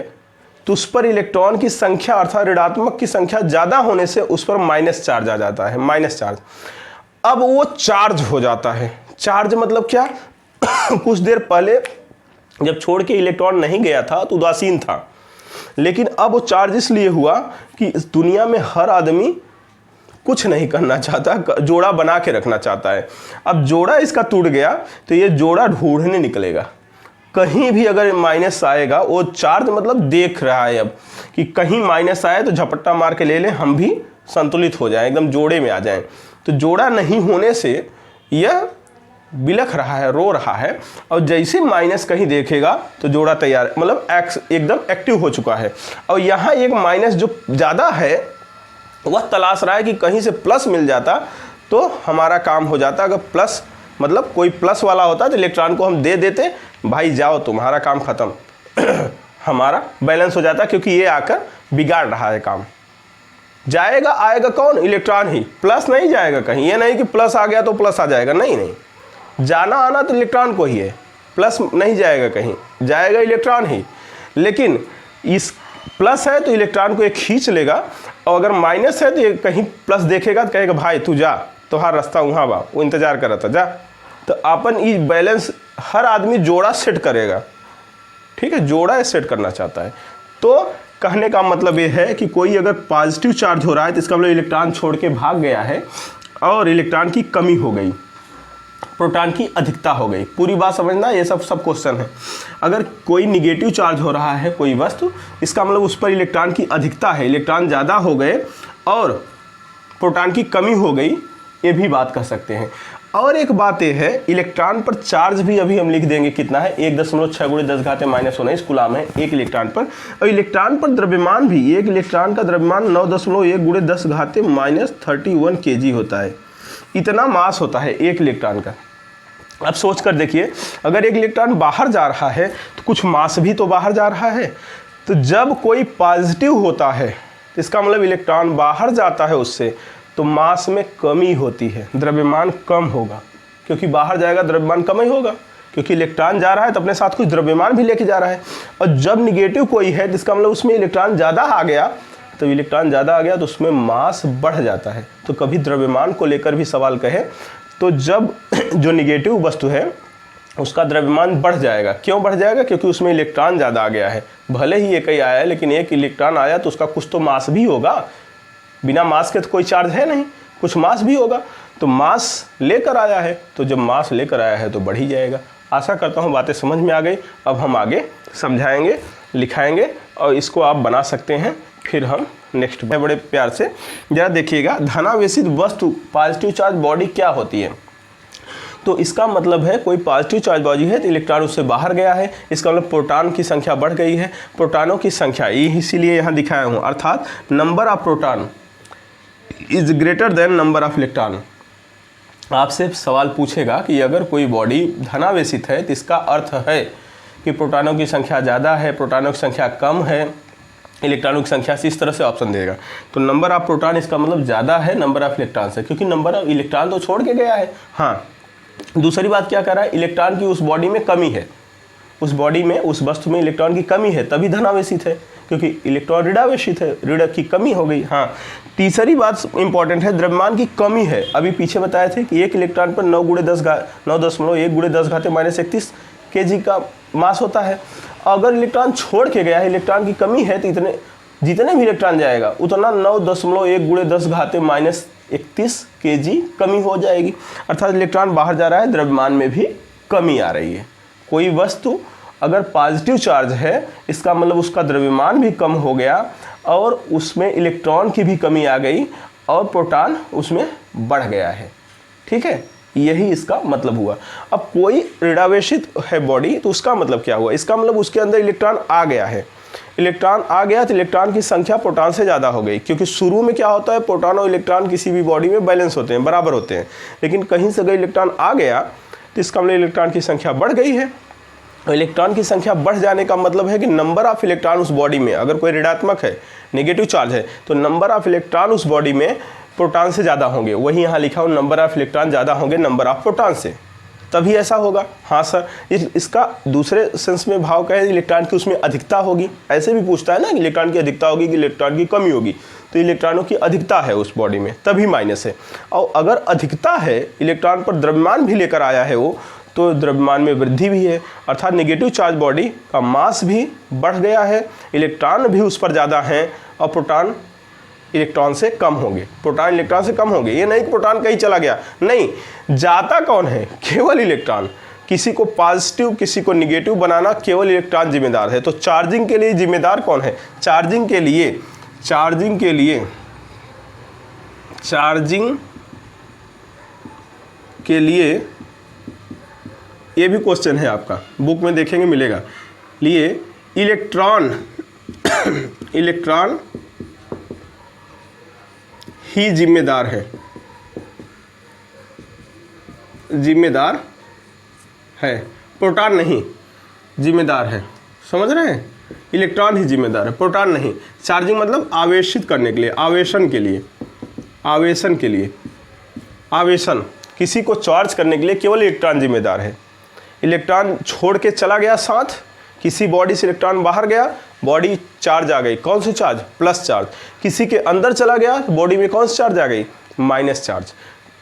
तो उस पर इलेक्ट्रॉन की संख्या अर्थात ऋणात्मक की संख्या ज़्यादा होने से उस पर माइनस चार्ज आ जाता है, माइनस चार्ज। अब वो चार्ज हो जाता है। चार्ज मतलब क्या? कुछ देर पहले जब छोड़ के इलेक्ट्रॉन नहीं गया था तो उदासीन था, लेकिन अब वो चार्ज इसलिए हुआ कि इस दुनिया में हर आदमी कुछ नहीं करना चाहता, जोड़ा बना के रखना चाहता है। अब जोड़ा इसका टूट गया तो ये जोड़ा ढूंढने निकलेगा। कहीं भी अगर माइनस आएगा, वो चार्ज मतलब देख रहा है अब कि कहीं माइनस आए तो झपट्टा मार के ले लें, हम भी संतुलित हो जाएं, एकदम जोड़े में आ जाएं। तो जोड़ा नहीं होने से यह बिलख रहा है, रो रहा है, और जैसे माइनस कहीं देखेगा तो जोड़ा तैयार, मतलब एकदम एक्टिव हो चुका है। और यहाँ एक माइनस जो ज़्यादा है वह तलाश रहा है कि कहीं से प्लस मिल जाता तो हमारा काम हो जाता। अगर प्लस मतलब कोई प्लस वाला होता तो इलेक्ट्रॉन को हम दे देते, भाई जाओ तुम्हारा काम ख़त्म हमारा बैलेंस हो जाता, क्योंकि ये आकर बिगाड़ रहा है काम। जाएगा आएगा कौन? इलेक्ट्रॉन ही, प्लस नहीं जाएगा कहीं। ये नहीं कि प्लस आ गया तो प्लस आ जाएगा, नहीं नहीं, जाना आना तो इलेक्ट्रॉन को ही है, प्लस नहीं जाएगा कहीं, जाएगा इलेक्ट्रॉन ही। लेकिन इस प्लस है तो इलेक्ट्रॉन को एक खींच लेगा, और अगर माइनस है तो ये कहीं प्लस देखेगा तो कहेगा भाई तू जा, तुम्हारा रास्ता वहाँ बा, वो इंतजार कर रहा था, जा। तो अपन ये बैलेंस हर आदमी जोड़ा सेट करेगा, ठीक है, जोड़ा सेट करना चाहता है। तो कहने का मतलब ये है कि कोई अगर पॉजिटिव चार्ज हो रहा है तो इसका मतलब इलेक्ट्रॉन छोड़ के भाग गया है और इलेक्ट्रॉन की कमी हो गई, प्रोटॉन की अधिकता हो गई। पूरी बात समझना, ये सब क्वेश्चन है। अगर कोई निगेटिव चार्ज हो रहा है कोई वस्तु, इसका मतलब उस पर इलेक्ट्रॉन की अधिकता है, इलेक्ट्रॉन ज़्यादा हो गए और प्रोटॉन की कमी हो गई, ये भी बात कह सकते हैं। और एक बात ये है, इलेक्ट्रॉन पर चार्ज भी अभी हम लिख देंगे कितना है, 1.6 × 10⁻⁻⁹ कूलाम है एक इलेक्ट्रॉन पर। और इलेक्ट्रॉन पर द्रव्यमान भी, एक इलेक्ट्रॉन का द्रव्यमान 9.1 × 10⁻31 kg होता है। इतना मास होता है एक इलेक्ट्रॉन का। अब सोच कर देखिए, अगर एक इलेक्ट्रॉन बाहर जा रहा है तो कुछ मास भी तो बाहर जा रहा है। तो जब कोई पॉजिटिव होता है तो इसका मतलब इलेक्ट्रॉन बाहर जाता है उससे, तो मास में कमी होती है, द्रव्यमान कम होगा, क्योंकि बाहर जाएगा द्रव्यमान कम ही होगा, क्योंकि इलेक्ट्रॉन जा रहा है तो अपने साथ कुछ द्रव्यमान भी लेके जा रहा है। और जब निगेटिव कोई है तो इसका मतलब उसमें इलेक्ट्रॉन ज़्यादा आ गया, तो इलेक्ट्रॉन ज़्यादा आ गया तो उसमें मास बढ़ जाता है। तो कभी द्रव्यमान को लेकर भी सवाल कहे तो जब जो निगेटिव वस्तु है उसका द्रव्यमान बढ़ जाएगा। क्यों बढ़ जाएगा? क्योंकि उसमें इलेक्ट्रॉन ज़्यादा आ गया है। भले ही एक ही आया है, लेकिन एक इलेक्ट्रॉन आया तो उसका कुछ तो मास भी होगा, बिना मास के तो कोई चार्ज है नहीं, कुछ मास भी होगा। तो मास लेकर आया है, तो जब मास लेकर आया है तो बढ़ ही जाएगा। आशा करता हूँ बातें समझ में आ गई। अब हम आगे समझाएंगे, लिखाएंगे और इसको आप बना सकते हैं। फिर हम नेक्स्ट बड़े प्यार से जरा देखिएगा, धनावेशित वस्तु पॉजिटिव चार्ज बॉडी क्या होती है। तो इसका मतलब है कोई पॉजिटिव चार्ज बॉडी है तो इलेक्ट्रॉन उससे बाहर गया है, इसका मतलब प्रोटॉन की संख्या बढ़ गई है। प्रोटॉनों की संख्या इसीलिए यहाँ दिखाया हूँ, अर्थात number of proton is greater than number of electron. आपसे सवाल पूछेगा कि अगर कोई बॉडी धनावेशित है तो इसका अर्थ है कि प्रोटॉनों की संख्या ज़्यादा है, प्रोटॉनों की संख्या कम है, इलेक्ट्रॉनों की संख्या से, इस तरह से ऑप्शन देगा। तो नंबर ऑफ प्रोटॉन इसका मतलब ज़्यादा है नंबर ऑफ इलेक्ट्रॉन से, क्योंकि नंबर ऑफ इलेक्ट्रॉन तो छोड़ के गया है। हाँ, दूसरी बात क्या कर रहा है, इलेक्ट्रॉन की उस बॉडी में कमी है, उस बॉडी में उस वस्तु में इलेक्ट्रॉन की कमी है, तभी धनावेशित है, क्योंकि इलेक्ट्रॉन ऋणावेशित है, ऋण की कमी हो गई। हाँ, तीसरी बात इंपॉर्टेंट है, द्रव्यमान की कमी है। अभी पीछे बताए थे कि एक इलेक्ट्रॉन पर 9.1 × 10⁻31 का मास होता है। अगर इलेक्ट्रॉन छोड़ के गया है, इलेक्ट्रॉन की कमी है, तो जितने भी इलेक्ट्रॉन जाएगा उतना 9.1 × 10⁻31 kg कमी हो जाएगी। अर्थात इलेक्ट्रॉन बाहर जा रहा है, द्रव्यमान में भी कमी आ रही है। कोई वस्तु अगर पॉजिटिव चार्ज है, इसका मतलब उसका द्रव्यमान भी कम हो गया और उसमें इलेक्ट्रॉन की भी कमी आ गई और प्रोटॉन उसमें बढ़ गया है। ठीक है, यही इसका मतलब हुआ। अब कोई ऋणावेशित है बॉडी, तो उसका मतलब क्या हुआ? इसका मतलब उसके अंदर इलेक्ट्रॉन आ गया है। इलेक्ट्रॉन आ गया तो इलेक्ट्रॉन की संख्या प्रोटॉन से ज़्यादा हो गई, क्योंकि शुरू में क्या होता है, प्रोटॉन और इलेक्ट्रॉन किसी भी बॉडी में बैलेंस होते हैं, बराबर होते हैं। लेकिन कहीं से अगर इलेक्ट्रॉन आ गया तो इसका मतलब इलेक्ट्रॉन की संख्या बढ़ गई है। और इलेक्ट्रॉन की संख्या बढ़ जाने का मतलब है कि नंबर ऑफ इलेक्ट्रॉन उस बॉडी में, अगर कोई ऋणात्मक है, नेगेटिव चार्ज है, तो नंबर ऑफ इलेक्ट्रॉन उस बॉडी में प्रोटॉन से ज़्यादा होंगे। वही यहाँ लिखा हो, नंबर ऑफ इलेक्ट्रॉन ज़्यादा होंगे नंबर ऑफ प्रोटॉन से, तभी ऐसा होगा। हाँ सर, इसका दूसरे सेंस में भाव कहे, इलेक्ट्रॉन की उसमें अधिकता होगी। ऐसे भी पूछता है ना, इलेक्ट्रॉन की अधिकता होगी कि इलेक्ट्रॉन की कमी होगी, तो इलेक्ट्रॉनों की अधिकता है उस बॉडी में, तभी माइनस है। और अगर अधिकता है, इलेक्ट्रॉन पर द्रव्यमान भी लेकर आया है वो, तो द्रव्यमान में वृद्धि भी है। अर्थात नेगेटिव चार्ज बॉडी का मास भी बढ़ गया है, इलेक्ट्रॉन भी उस पर ज़्यादा हैं और प्रोटॉन इलेक्ट्रॉन से कम होंगे। प्रोटॉन इलेक्ट्रॉन से कम होंगे, ये नहीं कि प्रोटॉन कहीं चला गया, नहीं, जाता कौन है? केवल इलेक्ट्रॉन। किसी को पॉजिटिव किसी को निगेटिव बनाना केवल इलेक्ट्रॉन जिम्मेदार है। तो चार्जिंग के लिए जिम्मेदार कौन है? चार्जिंग के लिए ये भी क्वेश्चन है आपका, बुक में देखेंगे मिलेगा। लिए इलेक्ट्रॉन ही जिम्मेदार है जिम्मेदार है, प्रोटॉन नहीं जिम्मेदार है। समझ रहे हैं, इलेक्ट्रॉन ही जिम्मेदार है, प्रोटॉन नहीं। चार्जिंग मतलब आवेशित करने के लिए, आवेशन के लिए, आवेशन के लिए, आवेशन, किसी को चार्ज करने के लिए केवल इलेक्ट्रॉन जिम्मेदार है। इलेक्ट्रॉन छोड़ के चला गया साथ, किसी बॉडी से इलेक्ट्रॉन बाहर गया, बॉडी चार्ज आ गई, कौन सी चार्ज, प्लस चार्ज। किसी के अंदर चला गया, बॉडी में कौन सी चार्ज आ गई, माइनस चार्ज।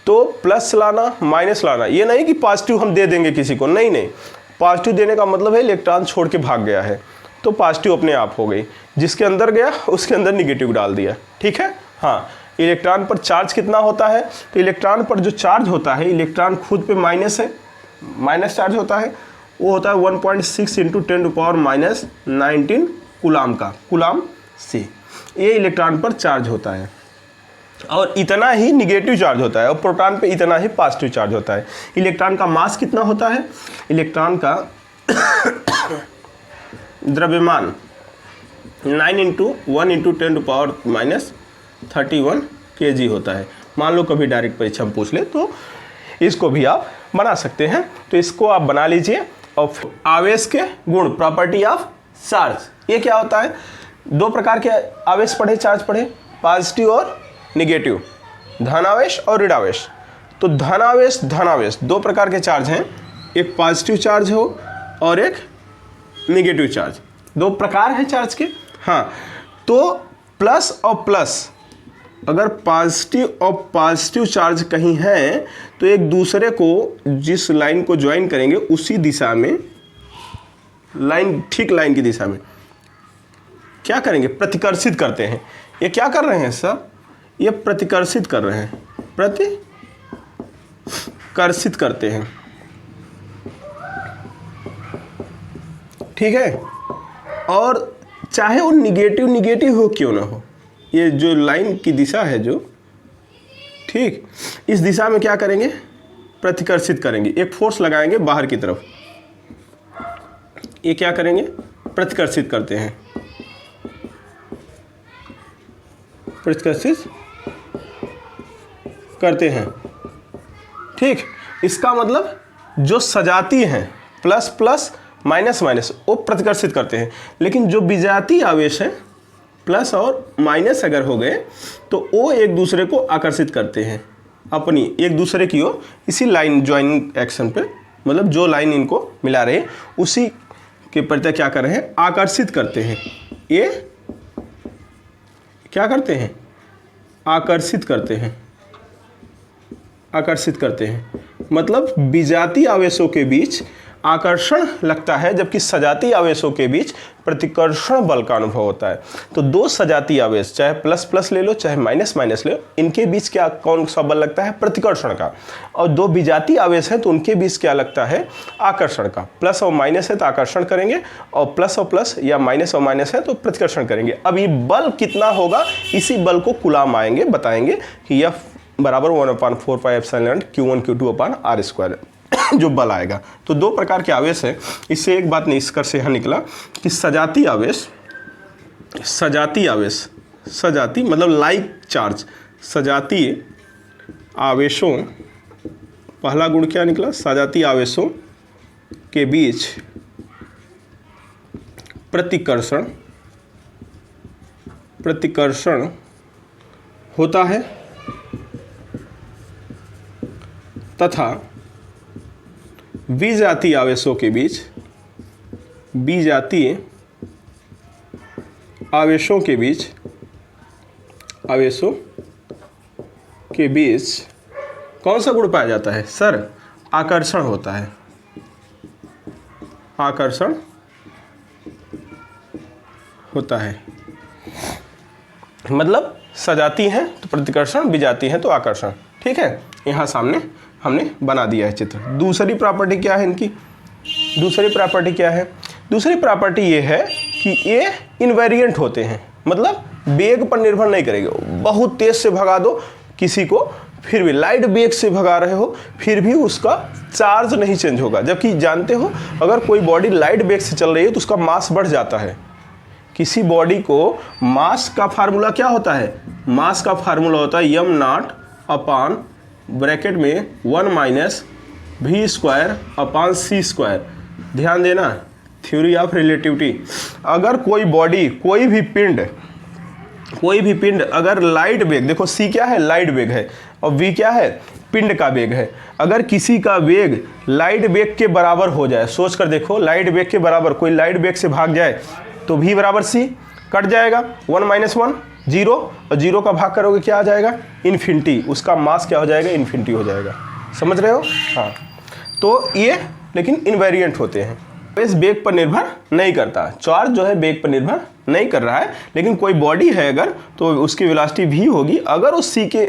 तो प्लस लाना माइनस लाना, ये नहीं कि पॉजिटिव हम दे देंगे किसी को, नहीं नहीं, पॉजिटिव देने का मतलब है इलेक्ट्रॉन छोड़ के भाग गया है, तो पॉजिटिव अपने आप हो गई। जिसके अंदर गया उसके अंदर निगेटिव डाल दिया, ठीक है। हाँ, इलेक्ट्रॉन पर चार्ज कितना होता है, तो इलेक्ट्रॉन पर जो चार्ज होता है, इलेक्ट्रॉन खुद पे माइनस है, माइनस चार्ज होता है, वो होता है 1.6 × 10⁻⁻19 कूलाम का, कूलाम C। ये इलेक्ट्रॉन पर चार्ज होता है और इतना ही निगेटिव चार्ज होता है, और प्रोटॉन पे इतना ही पॉजिटिव चार्ज होता है। इलेक्ट्रॉन का मास कितना होता है, इलेक्ट्रॉन का द्रव्यमान 9 × 1 × 10⁻31 kg होता है। मान लो कभी डायरेक्ट परीक्षा में पूछ ले तो इसको भी आप बना सकते हैं, तो इसको आप बना लीजिए। और आवेश के गुण, प्रॉपर्टी ऑफ चार्ज, ये क्या होता है, दो प्रकार के आवेश पढ़े, चार्ज पढ़े, पॉजिटिव और निगेटिव, धनावेश और ऋणावेश। तो धनावेश धनावेश दो प्रकार के चार्ज हैं, एक पॉजिटिव चार्ज हो और एक निगेटिव चार्ज, दो प्रकार हैं चार्ज के। हाँ, तो प्लस और प्लस, अगर पॉजिटिव और पॉजिटिव चार्ज कहीं है तो एक दूसरे को जिस लाइन को ज्वाइन करेंगे उसी दिशा में, लाइन, ठीक लाइन की दिशा में क्या करेंगे, प्रतिकर्षित करते हैं। ये क्या कर रहे हैं सब, ये प्रतिकर्षित कर रहे हैं, प्रतिकर्षित करते हैं, ठीक है। और चाहे वो निगेटिव निगेटिव हो क्यों ना हो, ये जो लाइन की दिशा है जो, ठीक, इस दिशा में क्या करेंगे, प्रतिकर्षित करेंगे, एक फोर्स लगाएंगे बाहर की तरफ, ये क्या करेंगे, प्रतिकर्षित करते हैं, प्रतिकर्षित करते हैं, ठीक। इसका मतलब जो सजाती हैं, प्लस प्लस माइनस माइनस, वो प्रतिकर्षित करते हैं। लेकिन जो विजातीय आवेश है, प्लस और माइनस अगर हो गए तो वो एक दूसरे को आकर्षित करते हैं अपनी, एक दूसरे की ओर, इसी लाइन ज्वाइनिंग एक्शन पे, मतलब जो लाइन इनको मिला रहे उसी के प्रति क्या कर रहे हैं, आकर्षित करते हैं। ये क्या करते हैं, आकर्षित करते हैं, आकर्षित करते हैं। मतलब विजातीय आवेशों के बीच आकर्षण लगता है, जबकि सजातीय आवेशों के बीच प्रतिकर्षण बल का अनुभव होता है। तो दो सजातीय आवेश, चाहे प्लस प्लस ले लो चाहे माइनस माइनस ले लो, इनके बीच क्या, कौन सा बल लगता है, प्रतिकर्षण का। और दो विजातीय आवेश हैं तो उनके बीच क्या लगता है, आकर्षण का। प्लस और माइनस है तो आकर्षण करेंगे, और प्लस या माइनस और माइनस है तो प्रतिकर्षण करेंगे। अब ये बल कितना होगा, इसी बल को कूलाम आएंगे, बताएंगे कि यह बराबर 1/4πε Q1 Q2/r² जो बल आएगा। तो दो प्रकार के आवेश हैं। इससे एक बात निष्कर्ष यह निकला कि सजाती आवेश, सजाती आवेश, सजाती मतलब लाइक चार्ज, सजातीय आवेशों, पहला गुण क्या निकला, सजातीय आवेशों के बीच प्रतिकर्षण, प्रतिकर्षण होता है तथा विजातीय आवेशों के बीच, विजातीय आवेशों के बीच, आवेशों के बीच कौन सा गुण पाया जाता है सर, आकर्षण होता है, आकर्षण होता है। मतलब सजाती हैं तो प्रतिकर्षण, विजाती हैं तो आकर्षण, ठीक है। यहाँ सामने हमने बना दिया है चित्र। दूसरी प्रॉपर्टी क्या है इनकी, दूसरी प्रॉपर्टी क्या है, दूसरी प्रॉपर्टी ये है कि ये इनवेरिएंट होते हैं, मतलब वेग पर निर्भर नहीं करेंगे। बहुत तेज से भगा दो किसी को, फिर भी लाइट वेग से भगा रहे हो फिर भी उसका चार्ज नहीं चेंज होगा। जबकि जानते हो अगर कोई बॉडी लाइट वेग से चल रही है तो उसका मास बढ़ जाता है। किसी बॉडी को मास का फार्मूला क्या होता है, मास का फार्मूला होता है m0 अपॉन ब्रैकेट में 1 - v²/c²। ध्यान देना, थ्योरी ऑफ रिलेटिविटी। अगर कोई बॉडी, कोई भी पिंड अगर लाइट वेग, देखो c क्या है, लाइट वेग है, और v क्या है, पिंड का वेग है। अगर किसी का वेग लाइट वेग के बराबर हो जाए, सोच कर देखो, लाइट वेग के बराबर कोई लाइट वेग से भाग जाए तो v बराबर c, कट जाएगा 1 - 1 0, और 0 का भाग करोगे क्या आ जाएगा, इन्फिनिटी। उसका मास क्या हो जाएगा, इन्फिनिटी हो जाएगा। समझ रहे हो? हाँ, तो ये लेकिन इनवेरिएंट होते हैं, इस वेग पर निर्भर नहीं करता। चार्ज जो है वेग पर निर्भर नहीं कर रहा है, लेकिन कोई बॉडी है अगर, तो उसकी वेलोसिटी v होगी। अगर उस c के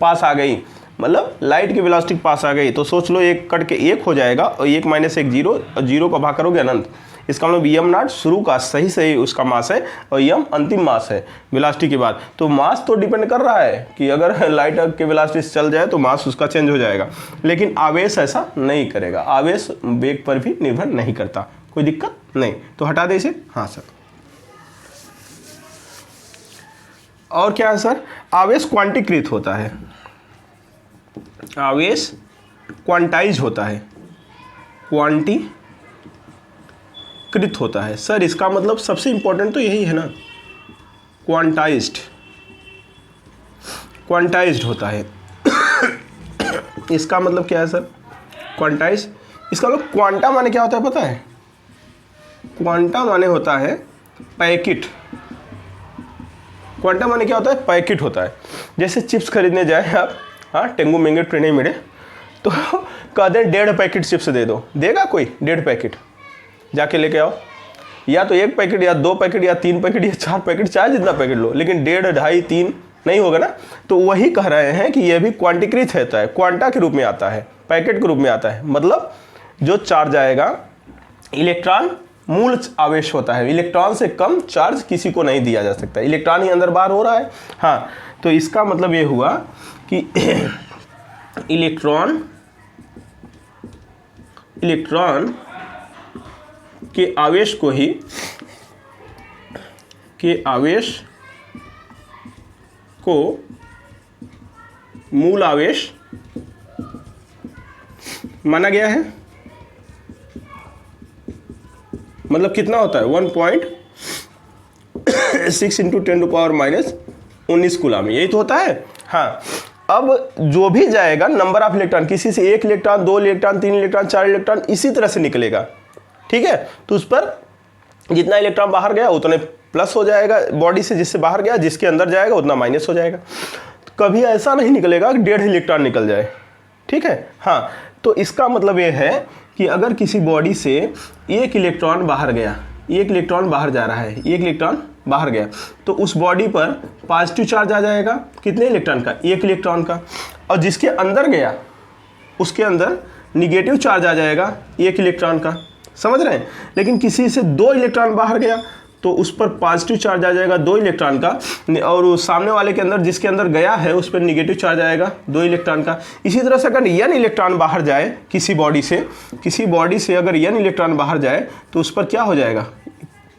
पास आ गई, मतलब लाइट की वेलोसिटी पास आ गई, तो सोच लो एक कट के 1 हो जाएगा, और 1 - 1 0, और 0 का भाग करोगे अनंत। इसका मतलब m0 शुरू का सही उसका मास है, और m अंतिम मास है वेलोसिटी के बाद। तो मास तो डिपेंड कर रहा है कि अगर लाइट के वेलोसिटी से चल जाए तो मास उसका चेंज हो जाएगा, लेकिन आवेश ऐसा नहीं करेगा। आवेश वेग पर भी निर्भर नहीं करता, कोई दिक्कत नहीं। तो हटा दे इसे। हाँ सर, और क्या है सर, आवेश क्वांटीकृत होता है, आवेश क्वांटाइज होता है, क्वांटीकृत होता है। सर इसका मतलब सबसे इंपॉर्टेंट तो यही है ना, क्वांटाइज्ड होता है। इसका मतलब क्या है सर, क्वांटाइज। इसका मतलब क्वांटा माने क्या होता है पता है, क्वांटा माने होता है पैकेट। क्वांटा माने क्या होता है, पैकेट होता है। जैसे चिप्स खरीदने जाए आप, हाँ, टेंगू मेंगे ट्रेने मिले, तो कहते हैं 1.5 पैकेट चिप्स दे दो, देगा कोई 1.5 पैकेट? जाके लेके आओ, या तो 1 पैकेट या 2 पैकेट या 3 पैकेट या 4 पैकेट, चाहे जितना पैकेट लो, लेकिन 1.5, 2.5, 3 नहीं होगा ना। तो वही कह रहे हैं कि यह भी क्वांटीकृत होता है, क्वांटा के रूप में आता है, पैकेट के रूप में आता है। मतलब जो चार्ज आएगा, इलेक्ट्रॉन मूल आवेश होता है, इलेक्ट्रॉन से कम चार्ज किसी को नहीं दिया जा सकता, इलेक्ट्रॉन ही अंदर बाहर हो रहा है। हाँ, तो इसका मतलब ये हुआ कि इलेक्ट्रॉन के आवेश को ही, मूल आवेश माना गया है। मतलब कितना होता है, 1.6 × 10⁻⁻19 कूलम, यही तो होता है। हाँ, अब जो भी जाएगा नंबर ऑफ इलेक्ट्रॉन, किसी से 1 इलेक्ट्रॉन, 2 इलेक्ट्रॉन, 3 इलेक्ट्रॉन, 4 इलेक्ट्रॉन, इसी तरह से निकलेगा। ठीक है, तो उस पर जितना इलेक्ट्रॉन बाहर गया उतने प्लस हो जाएगा बॉडी से, जिससे बाहर गया, जिसके अंदर जाएगा उतना माइनस हो जाएगा। कभी ऐसा नहीं निकलेगा कि 1.5 इलेक्ट्रॉन निकल जाए। ठीक है, हाँ, तो इसका मतलब ये है कि अगर किसी बॉडी से 1 इलेक्ट्रॉन बाहर गया, 1 इलेक्ट्रॉन बाहर जा रहा है, 1 इलेक्ट्रॉन बाहर गया, तो उस बॉडी पर पॉजिटिव चार्ज आ जाएगा, कितने इलेक्ट्रॉन का, 1 इलेक्ट्रॉन का। और जिसके अंदर गया उसके अंदर निगेटिव चार्ज आ जाएगा, 1 इलेक्ट्रॉन का। समझ रहे हैं? लेकिन किसी से 2 इलेक्ट्रॉन बाहर गया तो उस पर पॉजिटिव चार्ज आ जाएगा 2 इलेक्ट्रॉन का, और सामने वाले के अंदर, जिसके अंदर गया है, उस पर निगेटिव चार्ज आएगा 2 इलेक्ट्रॉन का। इसी तरह से अगर n इलेक्ट्रॉन बाहर जाए किसी बॉडी से अगर n इलेक्ट्रॉन बाहर जाए तो उस पर क्या हो जाएगा,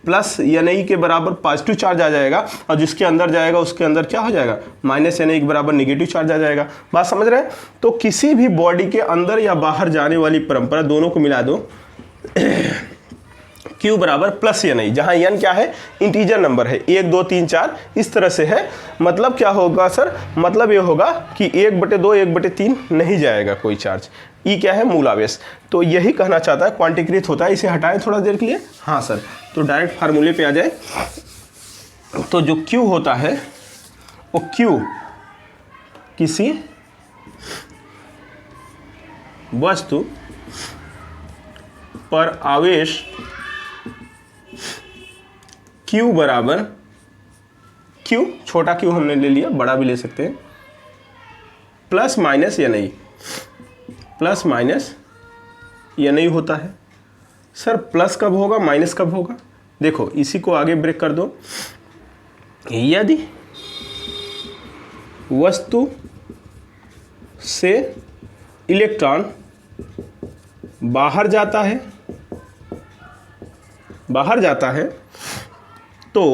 प्लस Na के बराबर पॉजिटिव चार्ज आ जाएगा, और जिसके अंदर जाएगा उसके अंदर क्या हो जाएगा, माइनस Na के बराबर निगेटिव चार्ज आ जाएगा। बात समझ रहे हैं? तो किसी भी बॉडी के अंदर या बाहर जाने वाली परंपरा, दोनों को मिला दो, Q बराबर प्लस Na, जहाँ n क्या है, इंटीजर नंबर है, 1 2 3 4 इस तरह से है। मतलब क्या होगा सर, मतलब ये होगा कि 1/2 1/3 नहीं जाएगा कोई चार्ज। E क्या है, मूल आवेश। तो यही कहना चाहता है, क्वांटीकृत होता है। इसे हटाएं थोड़ा देर के लिए। हाँ सर, तो डायरेक्ट फार्मूले पे आ जाए। तो जो Q होता है वो Q किसी वस्तु पर आवेश Q बराबर, Q छोटा Q हमने ले लिया, बड़ा भी ले सकते हैं, प्लस माइनस या नहीं, प्लस माइनस या नहीं होता है। सर प्लस कब होगा, माइनस कब होगा? देखो इसी को आगे ब्रेक कर दो। यदि वस्तु से इलेक्ट्रॉन बाहर जाता है तो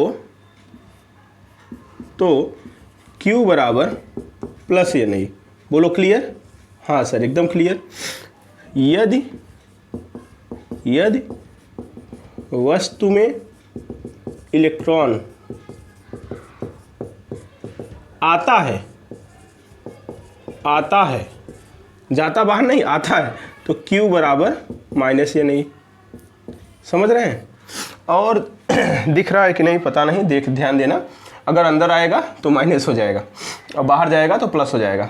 Q बराबर प्लस या नहीं। बोलो क्लियर? हाँ सर एकदम क्लियर। यदि वस्तु में इलेक्ट्रॉन आता है, जाता बाहर नहीं, आता है, तो Q बराबर माइनस या नहीं, समझ रहे हैं। और दिख रहा है कि नहीं पता नहीं, ध्यान देना, अगर अंदर आएगा तो माइनस हो जाएगा और बाहर जाएगा तो प्लस हो जाएगा।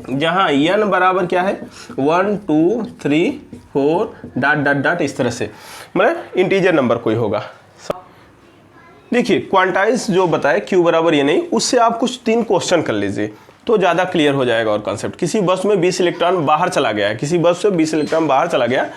जहां n बराबर क्या है 1 2 3 4 डॉट डॉट डॉट, इस तरह से, मतलब इंटीजर नंबर कोई होगा। देखिए क्वांटाइज जो बताए Q बराबर ये नहीं, उससे आप कुछ 3 क्वेश्चन कर लीजिए तो ज़्यादा क्लियर हो जाएगा। और कॉन्सेप्ट, किसी वस्तु में 20 इलेक्ट्रॉन बाहर चला गया है, किसी वस्तु से 20 इलेक्ट्रॉन बाहर चला गया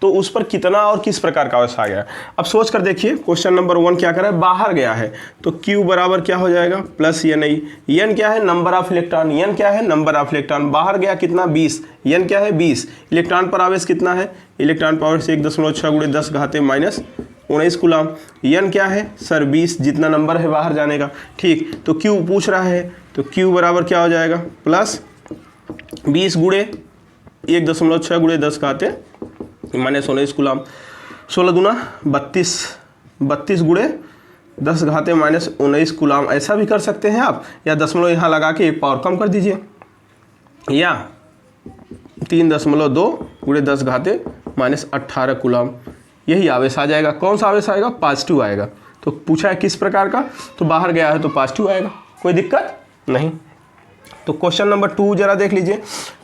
तो उस पर कितना और किस प्रकार का आवेश आ गया। अब सोच कर देखिए, क्वेश्चन नंबर 1 क्या कर रहा है, बाहर गया है, तो Q बराबर क्या हो जाएगा प्लस n आई। n क्या है नंबर ऑफ इलेक्ट्रॉन, n क्या है नंबर ऑफ इलेक्ट्रॉन, बाहर गया कितना 20, n क्या है 20, इलेक्ट्रॉन पर आवेश कितना है, इलेक्ट्रॉन पर आवेश 1.6 × 10 घाते माइनस 19 कूलम। n क्या है सर 20, जितना नंबर है बाहर जाने का, ठीक। तो Q पूछ रहा है, तो Q बराबर क्या हो जाएगा प्लस 20 × 1.6 × 10 घाते माइनस 19 कूलम। 16 दूना 32, 32 × 10 घाते माइनस 19 कूलम। ऐसा भी कर सकते हैं आप, या दशमलव यहाँ लगा के एक पावर कम कर दीजिए, या 3.2 × 10 घाते माइनस 18 कूलम। यही आवेश आ जाएगा। कौन सा आवेश आएगा, पॉजिटिव आएगा। तो पूछा है किस प्रकार का, तो बाहर गया है तो पॉजिटिव आएगा, कोई दिक्कत नहीं। तो क्वेश्चन नंबर 2 जरा देख लीजिए,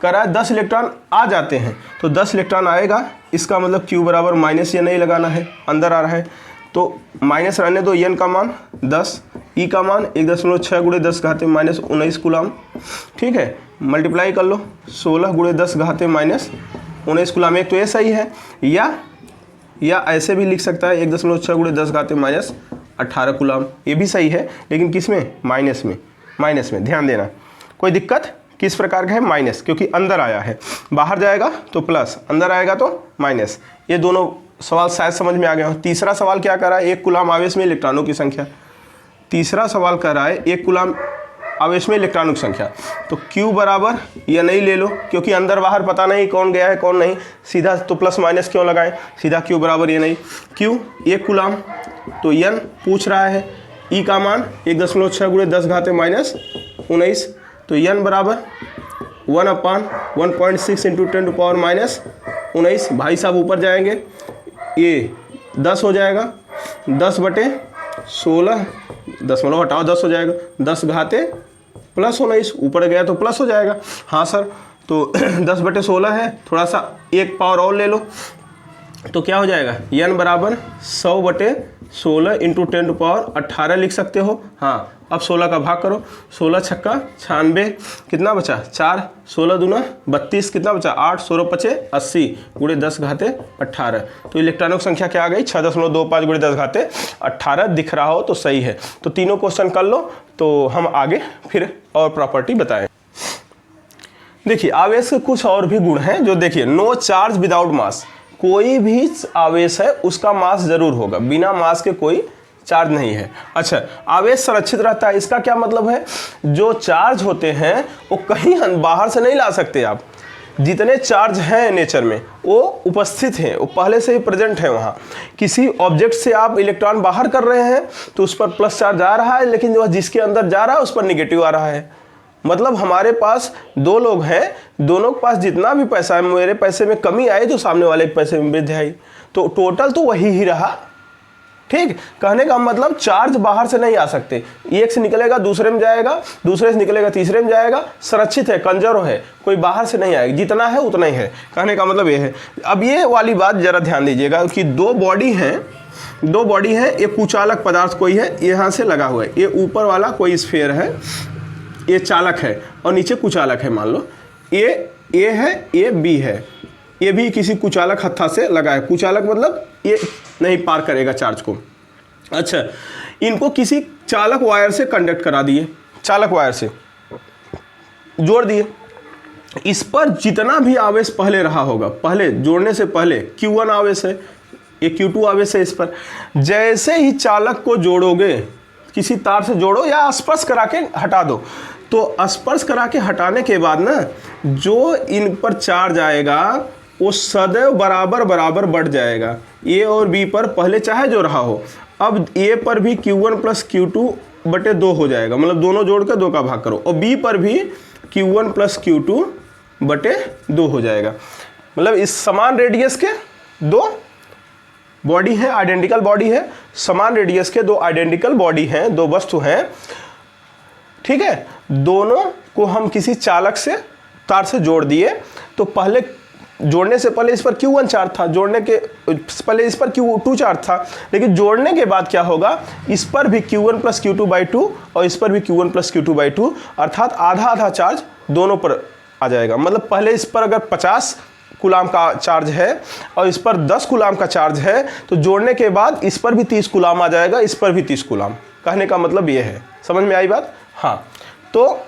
कह रहा है 10 इलेक्ट्रॉन आ जाते हैं, तो 10 इलेक्ट्रॉन आएगा, इसका मतलब Q बराबर माइनस या नहीं लगाना है, अंदर आ रहा है तो माइनस रहने दो, n का मान 10, E का मान 1.6 × 10 घाते माइनस 19 कूलम, ठीक है। मल्टीप्लाई कर लो 16 × 10 घाते माइनस 19 कूलम। एक तो ये सही है, या ऐसे भी लिख सकता है 1.6 × 10 घाते माइनस 18 कूलम, ये भी सही है, लेकिन किस में, माइनस में ध्यान देना। कोई दिक्कत, किस प्रकार का है, माइनस, क्योंकि अंदर आया है, बाहर जाएगा तो प्लस, अंदर आएगा तो माइनस। ये दोनों सवाल शायद समझ में आ गया हो। तीसरा सवाल क्या कर रहा है, 1 कूलम आवेश में इलेक्ट्रॉनों की संख्या। तीसरा सवाल कर रहा है 1 कूलम आवेश में इलेक्ट्रॉनों की संख्या, तो Q बराबर या नहीं ले लो, क्योंकि अंदर बाहर पता नहीं कौन गया है कौन नहीं, सीधा तो प्लस माइनस क्यों लगाएं, सीधा Q बराबर ये नहीं। Q 1 कूलम, तो n पूछ रहा है, E का मान 1.6 × 10 घाते माइनस 19, तो n बराबर 1/1.6 × 10⁻⁻19। भाई साहब ऊपर जाएंगे, ये 10 हो जाएगा, 10/16, दशमलव हटाओ 10 हो जाएगा, 10 घाते प्लस 19, ऊपर गया तो प्लस हो जाएगा। हाँ सर, तो 10/16 है, थोड़ा सा एक पावर और ले लो, तो क्या हो जाएगा, n बराबर 100/16 × 10⁻18 लिख सकते हो। हाँ, अब 16 का भाग करो, 16 छक्का 96, कितना बचा 4, 16 दूना 32, कितना बचा 8, 16 पचे 80 × 10 घाते 18। तो इलेक्ट्रॉनों की संख्या क्या आ गई 6.25 × 10 घाते 18। दिख रहा हो तो सही है। तो तीनों क्वेश्चन कर लो, तो हम आगे फिर और प्रॉपर्टी बताएं। देखिए आवेश के कुछ और भी गुण हैं, जो देखिए नो चार्ज विदाउट मास, कोई भी आवेश है उसका मास जरूर होगा, बिना मास के कोई चार्ज नहीं है। अच्छा, आवेश संरक्षित रहता है, इसका क्या मतलब है, जो चार्ज होते हैं वो कहीं बाहर से नहीं ला सकते आप। जितने चार्ज हैं नेचर में वो उपस्थित हैं, वो पहले से ही प्रेजेंट है वहाँ। किसी ऑब्जेक्ट से आप इलेक्ट्रॉन बाहर कर रहे हैं तो उस पर प्लस चार्ज आ रहा है, लेकिन जो जिसके अंदर जा रहा है उस पर निगेटिव आ रहा है। मतलब हमारे पास 2 लोग हैं, दोनों के पास जितना भी पैसा है, मेरे पैसे में कमी आई तो सामने वाले के पैसे में वृद्धि आई, तो टोटल तो वही ही रहा। ठीक, कहने का मतलब चार्ज बाहर से नहीं आ सकते, एक से निकलेगा दूसरे में जाएगा, दूसरे से निकलेगा तीसरे में जाएगा, संरक्षित है, कंजर्व है, कोई बाहर से नहीं आएगा, जितना है उतना ही है। कहने का मतलब ये है। अब ये वाली बात जरा ध्यान दीजिएगा कि 2 बॉडी हैं, एक कुचालक पदार्थ कोई है, यहाँ से लगा हुआ है, ये ऊपर वाला कोई स्फीयर है, ये चालक है और नीचे कुचालक है। मान लो ए है, ये बी है, ये भी किसी कुचालक हत्था से लगा है। कुचालक मतलब ये नहीं पार करेगा चार्ज को। अच्छा, इनको किसी चालक वायर से कंडक्ट करा दिए, चालक वायर से जोड़ दिए। इस पर जितना भी आवेश पहले रहा होगा, पहले जोड़ने से पहले Q1 आवेश है, ये Q2 आवेश है इस पर। जैसे ही चालक को जोड़ोगे, किसी तार से जोड़ो या स्पर्श करा के हटा दो, तो स्पर्श करा के हटाने के बाद ना जो इन पर चार्ज आएगा वो सदैव बराबर बराबर बढ़ जाएगा। ए और बी पर पहले चाहे जो रहा हो, अब ए पर भी Q1 प्लस Q2 बटे 2 हो जाएगा, मतलब दोनों जोड़ कर 2 का भाग करो, और बी पर भी Q1 प्लस Q2 बटे 2 हो जाएगा। मतलब इस समान रेडियस के दो बॉडी है, आइडेंटिकल बॉडी है, समान रेडियस के दो आइडेंटिकल बॉडी हैं, दो वस्तु हैं, ठीक है। दोनों को हम किसी चालक से तार से जोड़ दिए, तो पहले जोड़ने से पहले इस पर Q1 चार्ज था, जोड़ने के पहले इस पर Q2 चार्ज था, लेकिन जोड़ने के बाद क्या होगा, इस पर भी Q1 प्लस Q2/2 और इस पर भी Q1 प्लस Q2/2, अर्थात आधा आधा चार्ज दोनों पर आ जाएगा। मतलब पहले इस पर अगर 50 कूलाम का चार्ज है और इस पर 10 कूलाम का चार्ज है, तो जोड़ने के बाद इस पर भी 30 कूलाम आ जाएगा, इस पर भी 30 कूलाम। कहने का मतलब ये है, समझ में आई बात? हाँ, तो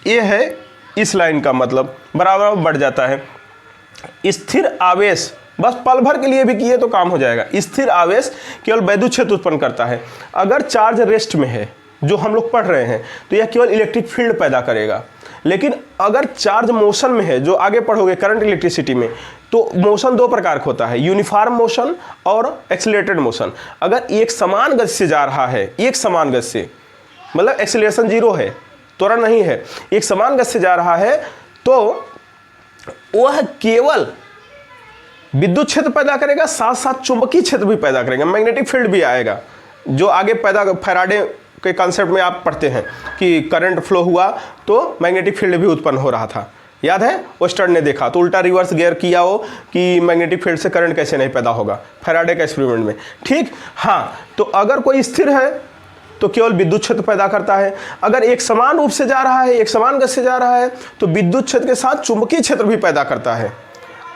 ये है इस लाइन का मतलब, बराबर बढ़ जाता है। स्थिर आवेश बस पल भर के लिए भी किए तो काम हो जाएगा। स्थिर आवेश केवल वैद्युत क्षेत्र उत्पन्न करता है। अगर चार्ज रेस्ट में है, जो हम लोग पढ़ रहे हैं, तो यह केवल इलेक्ट्रिक फील्ड पैदा करेगा। लेकिन अगर चार्ज मोशन में है, जो आगे पढ़ोगे करंट इलेक्ट्रिसिटी में, तो मोशन दो प्रकार का होता है, यूनिफॉर्म मोशन और एक्सीलरेटेड मोशन। अगर एक समान गति से जा रहा है, एक समान गति से, मतलब एक्सीलरेशन 0 है, त्वरण नहीं है, एक समान गति से जा रहा है, तो वह केवल विद्युत क्षेत्र पैदा करेगा, साथ साथ चुंबकीय क्षेत्र भी पैदा करेगा, मैग्नेटिक फील्ड भी आएगा, जो आगे पैदा फैराडे के कॉन्सेप्ट में आप पढ़ते हैं कि करंट फ्लो हुआ तो मैग्नेटिक फील्ड भी उत्पन्न हो रहा था। याद है, वेस्टर्न ने देखा तो उल्टा रिवर्स गियर किया हो कि मैग्नेटिक फील्ड से करंट कैसे नहीं पैदा होगा, फैराडे का एक्सपेरिमेंट में। ठीक, हाँ, तो अगर कोई स्थिर है तो केवल विद्युत क्षेत्र पैदा करता है। अगर एक समान रूप से जा रहा है, एक समान गति से जा रहा है, तो विद्युत क्षेत्र के साथ चुंबकीय क्षेत्र भी पैदा करता है।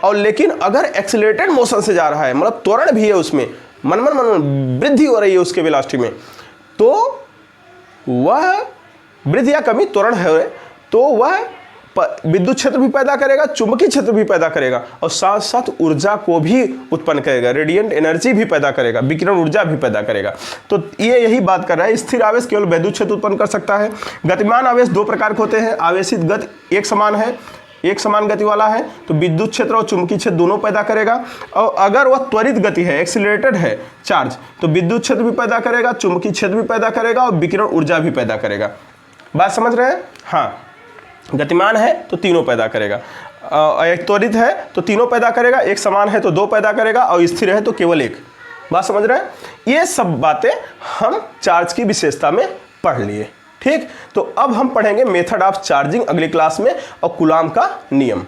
और लेकिन अगर एक्सीलरेटेड मोशन से जा रहा है, मतलब त्वरण भी है उसमें, मनमन वृद्धि हो रही है उसके वेलोसिटी में, तो वह वृद्धि या कमी त्वरण है, तो वह विद्युत क्षेत्र भी पैदा करेगा, चुंबकीय क्षेत्र भी पैदा करेगा, और साथ साथ ऊर्जा को भी उत्पन्न करेगा, रेडिएंट एनर्जी भी पैदा करेगा, विकिरण ऊर्जा भी पैदा करेगा। तो ये यही बात कर रहा है, स्थिर आवेश केवल विद्युत क्षेत्र उत्पन्न कर सकता है। गतिमान आवेश दो प्रकार के होते हैं, आवेशित गति एक समान है, एक समान गति वाला है, तो विद्युत क्षेत्र और चुंबकीय क्षेत्र दोनों पैदा करेगा। और अगर वह त्वरित गति है, एक्सीलरेटेड है चार्ज, तो विद्युत क्षेत्र भी पैदा करेगा, चुंबकीय क्षेत्र भी पैदा करेगा, और विकिरण ऊर्जा भी पैदा करेगा। बात समझ रहे हैं? हाँ, गतिमान है तो तीनों पैदा करेगा, एक त्वरित है तो तीनों पैदा करेगा, एक समान है तो दो पैदा करेगा, और स्थिर है तो केवल एक। बात समझ रहे हैं? ये सब बातें हम चार्ज की विशेषता में पढ़ लिए। ठीक, तो अब हम पढ़ेंगे मेथड ऑफ चार्जिंग अगली क्लास में, और कूलाम का नियम।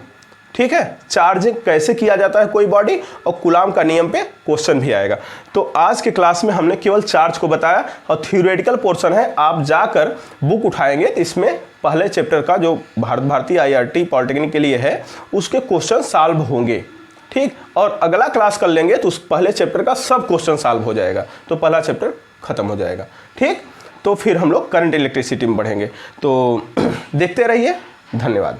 ठीक है, चार्जिंग कैसे किया जाता है कोई बॉडी, और कूलाम का नियम पे क्वेश्चन भी आएगा। तो आज के क्लास में हमने केवल चार्ज को बताया, और थ्योरेटिकल पोर्शन है, आप जाकर बुक उठाएंगे तो इसमें पहले चैप्टर का जो भारतीय IRT पॉलिटेक्निक के लिए है, उसके क्वेश्चन सॉल्व होंगे। ठीक, और अगला क्लास कर लेंगे तो उस पहले चैप्टर का सब क्वेश्चन सॉल्व हो जाएगा, तो पहला चैप्टर खत्म हो जाएगा। ठीक, तो फिर हम लोग करंट इलेक्ट्रिसिटी में बढ़ेंगे। तो देखते रहिए, धन्यवाद।